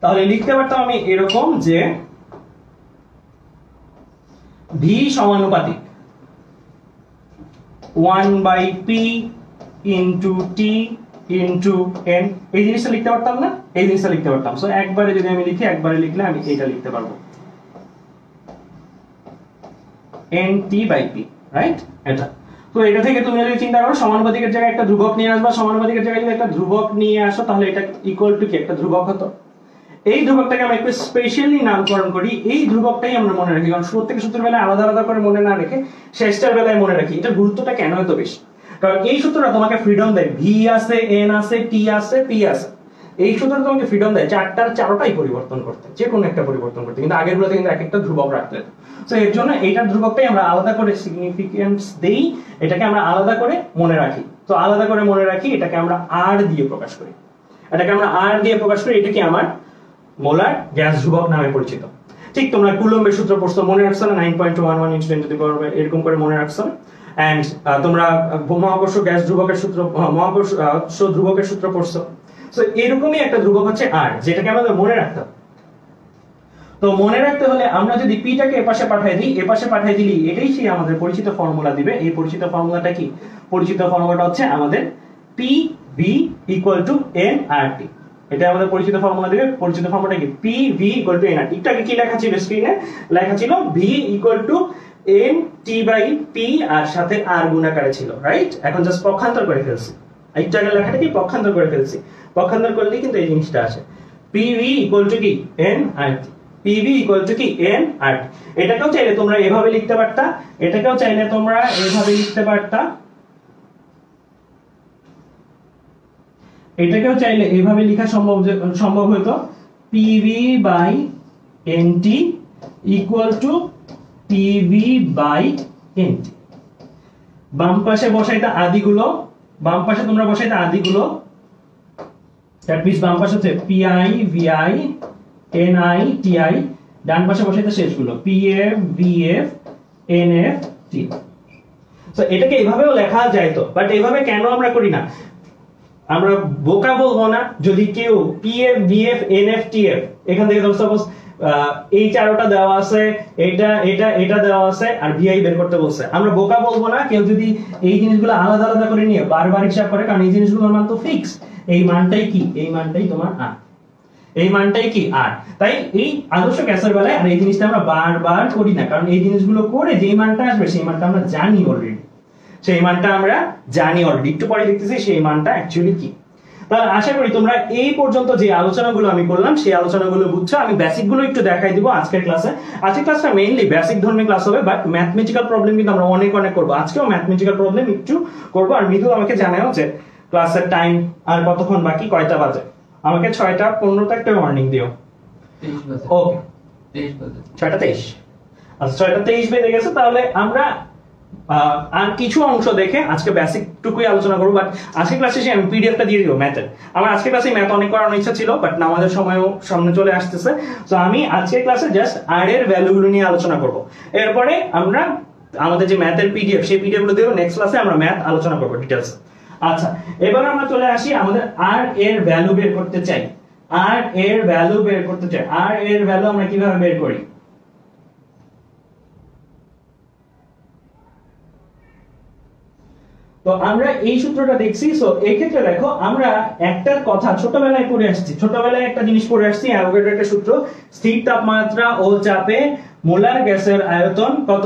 তাহলে লিখতে পারতাম আমি এরকম যে v সমানুপাতিক 1/p into t into n, এই জিনিসটা লিখতে পারতাম না? এই জিনিসটা লিখতে পারতাম। সো একবারে যদি আমি লিখি, একবারে লিখলে আমি এটা লিখতে পারবো nt/p, রাইট? এটা তো এটা থেকে তুমি যদি চিন্তা করো, সমানুপাতিকের জায়গায় একটা ধ্রুবক নিয়ে আসবা, সমানুপাতিকের জায়গায় যদি একটা ধ্রুবক নিয়ে আসো তাহলে এটা ইকুয়াল টু কি? একটা ধ্রুবক হতো। এই ধ্রুবকটাকে আমরা একটু স্পেশালি নামকরণ করি, এই ধ্রুবকটাই আমরা মনে রাখি, কারণ প্রত্যেক সূত্রের বেলায় আলাদা আলাদা করে মনে না রেখে শেষটার বেলায় মনে রাখি। এটা গুরুত্বটা কেন এত বেশি? কারণ এই সূত্রটা তোমাকে ফ্রিডম দেয়, v আছে, n আছে, t আছে, p আছে, এই সূত্রটা তোমাকে ফ্রিডম দেয় চারটার চারটাই পরিবর্তন করতে, যে কোনো একটা পরিবর্তন করতে। কিন্তু আগের গুলোতে কিন্তু এক একটা ধ্রুবক রাখতে হতো। সো এর জন্য এইটার ধ্রুবকটাই আমরা আলাদা করে সিগনিফিকেন্স দেই, এটাকে আমরা আলাদা করে মনে রাখি। তো আলাদা করে মনে রাখি, এটাকে আমরা r দিয়ে প্রকাশ করি, এটাকে আমরা r দিয়ে প্রকাশ করি। এটা কি আমার মোলার গ্যাস ধ্রুবক নামে পরিচিত। ঠিক তোমরা কুলম্বের সূত্র পড়ছো, মনে রাখছো না? 9.11 × 10⁻⁴ এরকম করে মনে রাখছো। এন্ড তোমরা মহাকর্ষ গ্যাস ধ্রুবকের সূত্র, মহাকর্ষ ধ্রুবকের সূত্র পড়ছো। সো এরকমই একটা ধ্রুবক হচ্ছে r, যেটাকে আমাদের মনে রাখতে হবে। তো মনে রাখতে হলে আমরা যদি p টাকে এপাশে পাঠিয়ে দিই, এপাশে পাঠিয়ে দিলি এটাই সেই আমাদের পরিচিত ফর্মুলা দিবে। এই পরিচিত ফর্মুলাটা কি? পরিচিত ফর্মুলাটা হচ্ছে আমাদের pv = nRT। এটা আমাদের পরিচিত ফর্মুলা দিবে। পরিচিত ফর্মুলাটা কি? pv = nRT। একটু আগে কি লেখা ছিল স্ক্রিনে? লেখা ছিল v = nt/p আর সাথে r গুণ আকারে ছিল, রাইট? এখন জাস্ট পক্ষান্তর করে ফেলছি, একটু আগে লেখাটা কি পক্ষান্তর করে ফেলছি। পক্ষান্তর করলেই কিন্তু এই জিনিসটা আসে, pv = কি? nRT, pv = কি? nRT। এটাকেও চাইলে তোমরা এভাবে লিখতে পারতা, এটাকেও চাইলে তোমরা এভাবে লিখতে পারতা, এটাকেও চাইলে এইভাবে লেখা সম্ভব হতো, pv/nt = pv/nt। বাম পাশে বসাইতে আদিগুলো, বাম পাশে তোমরা বসাইতে আদিগুলো, দ্যাট মিন্স বাম পাশে হচ্ছে pi, vi, ni, ti, ডান পাশে বসাইতে শেষগুলো pf, vf, nf, t। So এটাকে এইভাবেও লেখা যায় তো, বাট এইভাবে কেন আমরা করি না? আমরা বোকা বলবো না যদি কেউ pf, vf, nf, tf এখান থেকে ধর সাপোজ এই চারটা দেওয়া আছে, এটা এটা এটা দেওয়া আছে আর vi বের করতে বলছে, আমরা বোকা বলবো না কেউ যদি এই জিনিসগুলো আলাদা আলাদা করে নিয়ে বারবার হিসাব করে, কারণ এই জিনিসগুলোর মান তো ফিক্স। এই মানটাই কি? এই মানটাই তোমার r, এই মানটাই কি? r। তাই এই আদর্শ গ্যাসের বেলায় আর এই জিনিসটা আমরা বারবার করি না, কারণ এই জিনিসগুলো করে যেই মানটা আসবে সেই মানটা আমরা জানি অলরেডি, সেই মানটা আমরা জানি অলরেডি। একটু পরে দেখতেছি সেই মানটা অ্যাকচুয়ালি কি। তাহলে আশা করি তোমরা এই পর্যন্ত যে আলোচনাগুলো আমি করলাম সেই আলোচনাগুলো বুঝছো। আমি বেসিক গুলো একটু দেখাই দিব আজকের ক্লাসে। আজকের ক্লাসটা মেইনলি বেসিক ধর্মী ক্লাস হবে, বাট ম্যাথমেটিক্যাল প্রবলেম কিন্তু আমরা অনেক করব। আজকেও ম্যাথমেটিক্যাল প্রবলেম একটু করব। আর মৃদু আমাকে জানাও যে ক্লাসের টাইম আর কতক্ষণ বাকি, কয়টা বাজে। আমাকে 6:15 একটা ওয়ার্নিং দিও। 23 বাজে। ওকে 23 বাজে। 6:23। আচ্ছা 6:23 বেজে গেছে, তাহলে আমরা আর কিছু অংশ দেখে আজকে বেসিক টুকুই আলোচনা করবো, বাট আজকে ক্লাসে শেষে আমি পিডিএফটা দিয়ে দিব ম্যাথের। আমার আজকে ক্লাসে ম্যাথ অনেক করানোর ইচ্ছা ছিল, বাট আমাদের সময়ও সামনে চলে আসতেছে। তো আমি আজকে ক্লাসে জাস্ট আর এর ভ্যালুগুলো নিয়ে আলোচনা করব। এরপরে আমরা আমাদের যে ম্যাথের পিডিএফ, সেই পিডিএফ গুলো দেবো, নেক্সট ক্লাসে আমরা ম্যাথ আলোচনা করবো ডিটেলস। আচ্ছা, এবার আমরা চলে আসি আমাদের আর এর ভ্যালু বের করতে চাই। আর এর ভ্যালু বের করতে চাই। আর এর ভ্যালু আমরা কিভাবে বের করি? তো আমরা এই সূত্রটা দেখছি। সো এই ক্ষেত্রে দেখো, আমরা একটার কথা ছোটবেলায় পড়ে আসছি, ছোটবেলায় একটা জিনিস পড়ে আসছি, অ্যাভোগাড্রোর একটা সূত্র, স্থির তাপমাত্রা ও চাপে মোলার গ্যাসের আয়তন কত?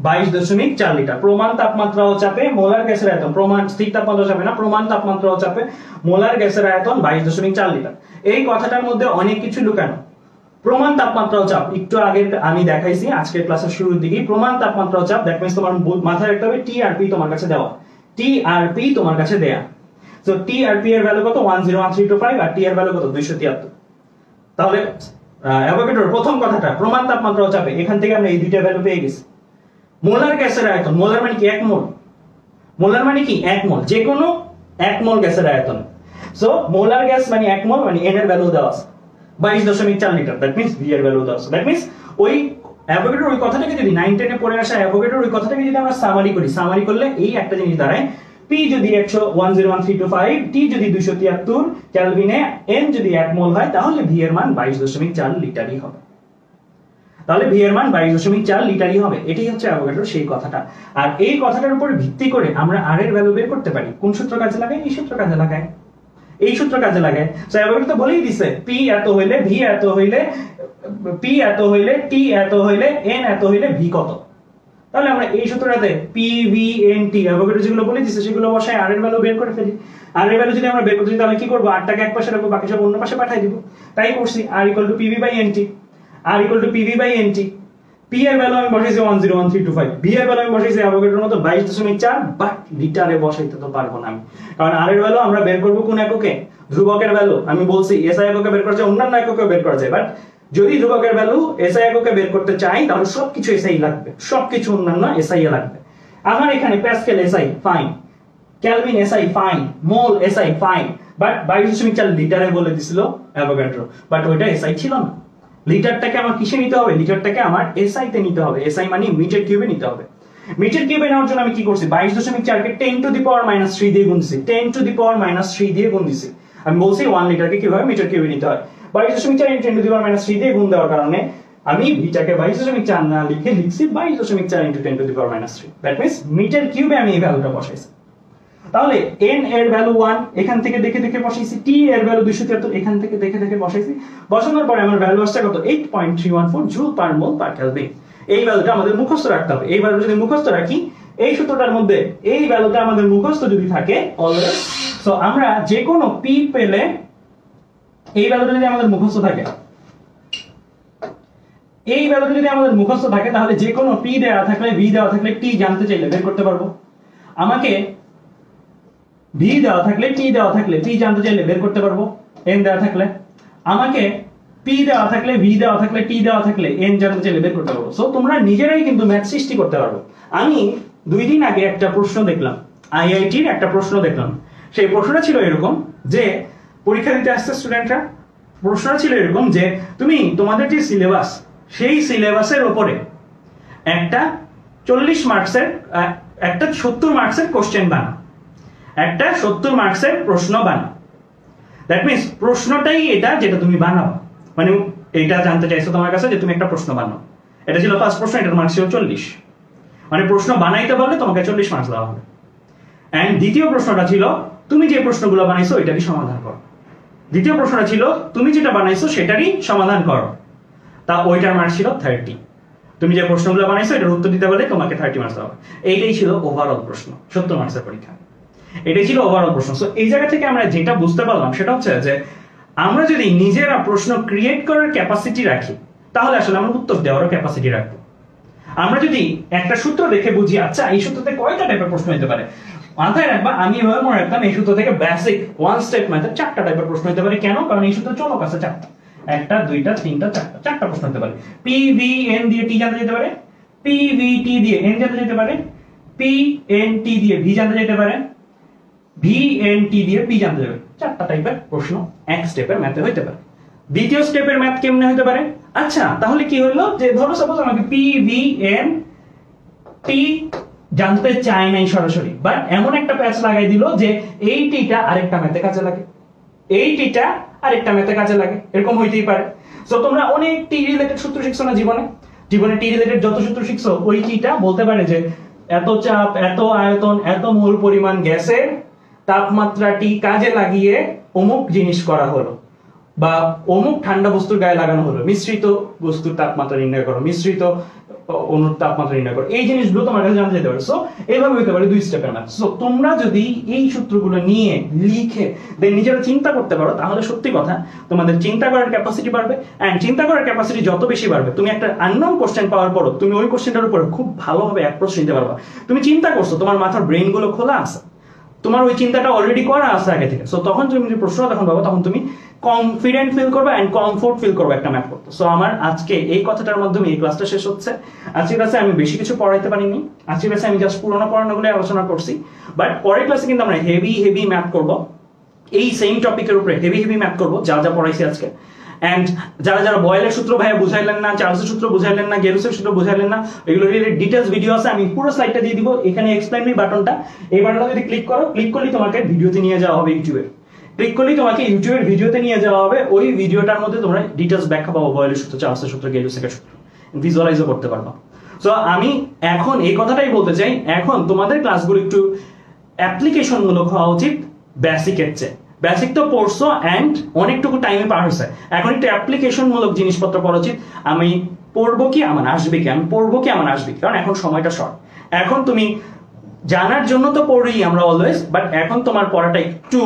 22.4 লিটার। প্রমাণ তাপমাত্রা ও চাপে মোলার গ্যাসের আয়তন, প্রমাণ স্থির তাপমাত্রা চাপে না, প্রমাণ তাপমাত্রা ও চাপে মোলার গ্যাসের আয়তন 22.4 লিটার। এই কথাটার মধ্যে অনেক কিছু লুকানো। প্রমাণ তাপমাত্রা ও চাপ একটু আগে আমি দেখাইছি আজকের ক্লাসের শুরুর দিকে। প্রমাণ তাপমাত্রা ও চাপ দ্যাট মিন্স তোমার মাথায় রাখতে হবে টি আর পি তোমার কাছে দেওয়া, টি আর পি তোমার কাছে দেয়া। সো টি আর পি এর ভ্যালু কত? 101325 আর টি এর ভ্যালু কত? 273। তাহলে অ্যাভোগাড্রোর প্রথম কথাটা প্রমাণ তাপমাত্রা ও চাপে, এখান থেকে আমরা এই দুইটা ভ্যালু পেয়ে গেছি। মোলার গ্যাসের আয়তন, মোলার মানে কি? 1 মোল। মোলার মানে কি? 1 মোল, যে কোনো 1 মোল গ্যাসের আয়তন। সো মোলার গ্যাস মানে 1 মোল, মানে এন এর ভ্যালু দেওয়া আছে 22.4 লিটার, দ্যাট মিন্স ভি এর ভ্যালু দেওয়া আছে। দ্যাট মিন্স ওই অ্যাভোগাড্রোর ওই কথাটাকে যদি 9 10 এ পড়ে আসা অ্যাভোগাড্রোর ওই কথাটাকে যদি আমরা সামারি করি, সামারি করলে এই একটা জিনিস দাঁড়ায়, পি যদি 101325, টি যদি 273 কেলভিনে, এন যদি 1 মোল হয়, তাহলে ভি এর মান 22.4 লিটারই হবে। তাহলে ভি এর মান 22.4 লিটারই হবে। এটাই হচ্ছে অ্যাভোগাড্রোর সেই কথাটা। আর এই কথাটার উপর ভিত্তি করে আমরা আর এর ভ্যালু বের করতে পারি। কোন সূত্র কাজে লাগায়? এই সূত্র কাজে লাগায়, এই সূত্র কাজে লাগায়। সো অ্যাভোগাড্রো তো বলেই দিছে, পি এত হইলে, ভি এত হইলে, পি এত হইলে, টি এত হইলে, এন এত হইলে ভি কত। তাহলে আমরা এই সূত্রটাতে P V N T Avogadro যেগুলো বলে দিছে সেগুলো বসায় আর এর ভ্যালু বের করে ফেলি। আর এর ভ্যালু যদি আমরা বের করতে চাই তাহলে কি করব? আর টাকে এক পাশে রাখবো, বাকি সব অন্য পাশে পাঠিয়ে দিব। তাই করছি। আর equal to PV by NT, আর equal to PV by NT. P এর ভ্যালু আমি বসাইছি 101325, ভি এর ভ্যালু আমি বসাইছি অ্যাভোগাড্রোর মতো 22.4, বাট লিটারে বসাইতে তো পারবো না আমি, কারণ আর এর ভ্যালু আমরা বের করব কোন এককে? ধ্রুবকের ভ্যালু। আমি বলছি এসআই এককে বের করা যায়, অন্যান্য এককে বের করা যায়, বাট যদি ধ্রুবকের ভ্যালু এসআই এককে বের করতে চাই তাহলে সবকিছু এসআই লাগবে, সবকিছু অন্যান্য এসআই লাগবে। আমার এখানে pascal SI fine, kelvin SI fine, mole SI fine, but 22.4 লিটারে বলে দিছিল অ্যাভোগাড্রো, বাট ওইটা এসআই ছিল না। লিটারটাকে আমার কিসে নিতে হবে? লিটারটাকে আমার এসআই তে নিতে হবে। এসআই মানে মিটার কিউবে নিতে হবে। মিটার কিউবে নেওয়ার জন্য আমি কি করছি? 22.4 কে 10⁻³ দিয়ে গুণ দিছি, 10⁻³ দিয়ে গুণ দিছি। আমি বলছি 1 লিটারকে কিভাবে মিটার কিউবে নিতে হয়। 22.4 × 10⁻³ দিয়ে গুণ দেওয়ার কারণে আমি ভিটাকে 22.4 না লিখে লিখছি 22.4 × 10⁻³। দ্যাট মিন্স মিটার কিউবে আমি এই ভ্যালুটা বসাইছি। তাহলে n এর ভ্যালু 1, এখান থেকে দেখে দেখে বসাইছি। t এর ভ্যালু 273, এখান থেকে দেখে দেখে বসাইছি। বসানোর পরে আমার ভ্যালু আসছে কত? 8.314 জুল পার মোল পার কেলভিন। এই ভ্যালুটা আমাদের মুখস্থ রাখতে হবে। এই ভ্যালু যদি মুখস্থ রাখি, এই সূত্রটার মধ্যে এই ভ্যালুটা আমাদের মুখস্থ যদি থাকে অলওয়েজ, সো আমরা যে কোনো p পেলে এই ভ্যালুটা যদি আমাদের মুখস্থ থাকে, এই ভ্যালুটা যদি আমাদের মুখস্থ থাকে, তাহলে যে কোনো p দেওয়া থাকলে, v দেওয়া থাকলে, t জানতে চাইলে বের করতে পারবো। আমাকে v দেওয়া থাকলে, t দেওয়া থাকলে, p জানতে চাইলে বের করতে পারবো। n দেওয়া থাকলে আমাকে p দেওয়া থাকলে, v দেওয়া থাকলে, t দেওয়া থাকলে, n জানতে চাইলে বের করতে পারবো। সো তোমরা নিজেরাই কিন্তু ম্যাথ সৃষ্টি করতে পারবো। আমি 2 দিন আগে একটা প্রশ্ন দেখলাম, আইআইটির একটা প্রশ্ন দেখলাম। সেই প্রশ্নটা ছিল এরকম যে, পরীক্ষা দিতে আসছে স্টুডেন্টরা, প্রশ্নটা ছিল এরকম যে, তুমি তোমাদের যে সিলেবাস, সেই সিলেবাসের উপরে একটা 40 মার্কসের, একটা 70 মার্কসের কোশ্চেন বানাও, একটা 70 মার্কসের প্রশ্ন বানাও। দ্যাট মিন্স প্রশ্নটাই এটা যেটা তুমি বানাও, মানে এইটা জানতে চাইছো তোমার কাছে যে তুমি একটা প্রশ্ন বানাও। এটা ছিল ফার্স্ট প্রশ্ন, এটার মার্কস ছিল 40, মানে প্রশ্ন বানাইতে পারলে তোমাকে 40 মার্কস দেওয়া হবে। এন্ড দ্বিতীয় প্রশ্নটা ছিল তুমি যে প্রশ্নগুলো বানাইছো ওইটারই সমাধান করো। দ্বিতীয় প্রশ্নটা ছিল তুমি যেটা বানাইছো সেটারই সমাধান করো, তা ওইটার মার্কস ছিল 30। তুমি যে প্রশ্নগুলো বানাইছো এটার উত্তর দিতে পারলে তোমাকে 30 মার্কস দেওয়া হবে। এইটাই ছিল ওভারঅল প্রশ্ন 70 মার্কসের পরীক্ষা। এটাই ছিল ওভারঅল প্রশ্ন। সো এই জায়গা থেকে আমরা যেটা বুঝতে পারলাম সেটা হচ্ছে যে, আমরা যদি নিজেরা প্রশ্ন ক্রিয়েট করার ক্যাপাসিটি রাখি, তাহলে আসলে আমরা উত্তর দেওয়ারও ক্যাপাসিটি রাখবো। আমরা যদি একটা সূত্র দেখে বুঝি, আচ্ছা এই সূত্রতে কয়টা টাইপের প্রশ্ন হতে পারে, মাথায় রাখবা, আমি এভাবে মনে রাখতাম এই সূত্র থেকে বেসিক 1 স্টেপ মেথড 4টা টাইপের প্রশ্ন হতে পারে। কেন? কারণ এই সূত্র চলক আছে 4টা, 1টা 2টা 3টা 4টা প্রশ্ন হতে পারে। পি ভি এন দিয়ে টি জানতে যেতে পারে, পি ভি টি দিয়ে এন জানতে যেতে পারে, পি এন টি দিয়ে ভি জানতে যেতে পারে, ভি এন টি দিয়ে পি জানতে যাবে। 4টা টাইপের প্রশ্ন এক স্টেপের ম্যাথে হইতে পারে। দ্বিতীয় স্টেপের ম্যাথ কেমনে হইতে পারে? আচ্ছা তাহলে কি হলো যে ধরো সাপোজ আমাকে পি ভি এন টি জানতে চাই নাই সরাসরি, বাট এমন একটা প্যাচ লাগাই দিল যে এই টিটা আরেকটা ম্যাথে কাজে লাগে, এই টিটা আরেকটা ম্যাথে কাজে লাগে, এরকম হইতেই পারে। সো তোমরা অনেক টি রিলেটেড সূত্র শিখছো না জীবনে, জীবনে টি রিলেটেড যত সূত্র শিখছো ওই টিটা বলতে পারে যে এত চাপ, এত আয়তন, এত মোল পরিমাণ গ্যাসের তাপমাত্রাটি কাজে লাগিয়ে অমুক জিনিস করা হলো, বা অমুক ঠান্ডা বস্তুর গায়ে লাগানো হলো, মিশ্রিত বস্তুর তাপমাত্রা নির্ণয় করো, মিশ্রিত অনুর তাপমাত্রা নির্ণয় করো, এই জিনিসগুলো তোমার কাছে জানতে যেতে পারে। সো এইভাবে হতে পারে 2 স্টেপের ম্যাথ। সো তোমরা যদি এই সূত্রগুলো নিয়ে লিখে দেন নিজেরা চিন্তা করতে পারো, তাহলে সত্যি কথা তোমাদের চিন্তা করার ক্যাপাসিটি বাড়বে। এন্ড চিন্তা করার ক্যাপাসিটি যত বেশি বাড়বে, তুমি একটা আননোন কোশ্চেন পাওয়ার পরও তুমি ওই কোশ্চেনটার উপর খুব ভালোভাবে অ্যাপ্রোচ নিতে পারবা। তুমি চিন্তা করছো, তোমার মাথার ব্রেইন গুলো খোলা আছে, তোমার ওই চিন্তাটা অলরেডি করা আছে আগে থেকে। সো তখন তুমি যে প্রশ্ন তখন পাবো, তখন তুমি কনফিডেন্ট ফিল করবে এন্ড কমফোর্ট ফিল করবে একটা ম্যাথ করতে। সো আমার আজকে এই কথাটার মাধ্যমে এই ক্লাসটা শেষ হচ্ছে। আজকের ক্লাসে আমি বেশি কিছু পড়াইতে পারিনি, আজকের ক্লাসে আমি জাস্ট পুরোনো পড়ানোগুলো আলোচনা করছি, বাট পরের ক্লাসে কিন্তু আমরা হেভি ম্যাথ করব, এই সেম টপিকের উপরে হেভি ম্যাথ করব যা যা পড়াইছি আজকে। এন্ড যারা বয়েলের সূত্র ভাইয়া বুঝাইলেন না, চার্লসের সূত্র বুঝাইলেন না, গেরুসের সূত্র বুঝাইলেন না, এগুলো রিলেটেড ডিটেইলস ভিডিও আছে, আমি পুরো স্লাইডটা দিয়ে দিব এখানে, এক্সপ্লেইন মি বাটনটা, এই বাটনটা যদি ক্লিক করো, ক্লিক করলেই তোমাকে ভিডিওতে নিয়ে যাওয়া হবে ইউটিউবে, ক্লিক করলেই তোমাকে ইউটিউবের ভিডিওতে নিয়ে যাওয়া হবে। ওই ভিডিওটার মধ্যে তোমরা ডিটেইলস ব্যাখ্যা পাবো, বয়েলের সূত্র, চার্লসের সূত্র, গেরুসের সূত্র, ভিজুয়ালাইজও করতে পারবা। সো আমি এখন এই কথাটাই বলতে চাই, এখন তোমাদের ক্লাসগুলো একটু অ্যাপ্লিকেশন মূলক হওয়া উচিত বেসিকের চেয়ে। বেসিক তো পড়ছো এন্ড অনেকটুকু টাইমে পার হয়েছে, এখন একটু অ্যাপ্লিকেশন মূলক জিনিসপত্র পড়া উচিত। আমি পড়বো কি আমার আসবে কি, আমি পড়বো কি আমার আসবে কি, কারণ এখন সময়টা শর্ট। এখন তুমি জানার জন্য তো পড়ি আমরা অলওয়েজ, বাট এখন তোমার পড়াটা একটু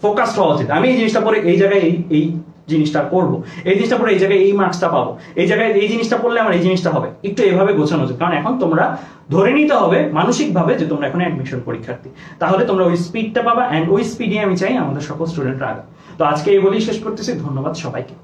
ফোকাসড হওয়া উচিত। আমি এই জিনিসটা পড়ে এই জায়গায় এই জিনিসটা করবো, এই জিনিসটা পড়ে এই জায়গায় এই মার্কসটা পাবো, এই জায়গায় এই জিনিসটা পড়লে আমার এই জিনিসটা হবে, একটু এভাবে গোছানো উচিত। কারণ এখন তোমরা ধরে নিতে হবে মানসিকভাবে যে তোমরা এখন অ্যাডমিশন পরীক্ষার্থী, তাহলে তোমরা ওই স্পিডটা পাবা, এন্ড ওই স্পিডে আমি চাই আমাদের সকল স্টুডেন্টরা আগে। তো আজকে এই বলেই শেষ করতেছি, ধন্যবাদ সবাইকে।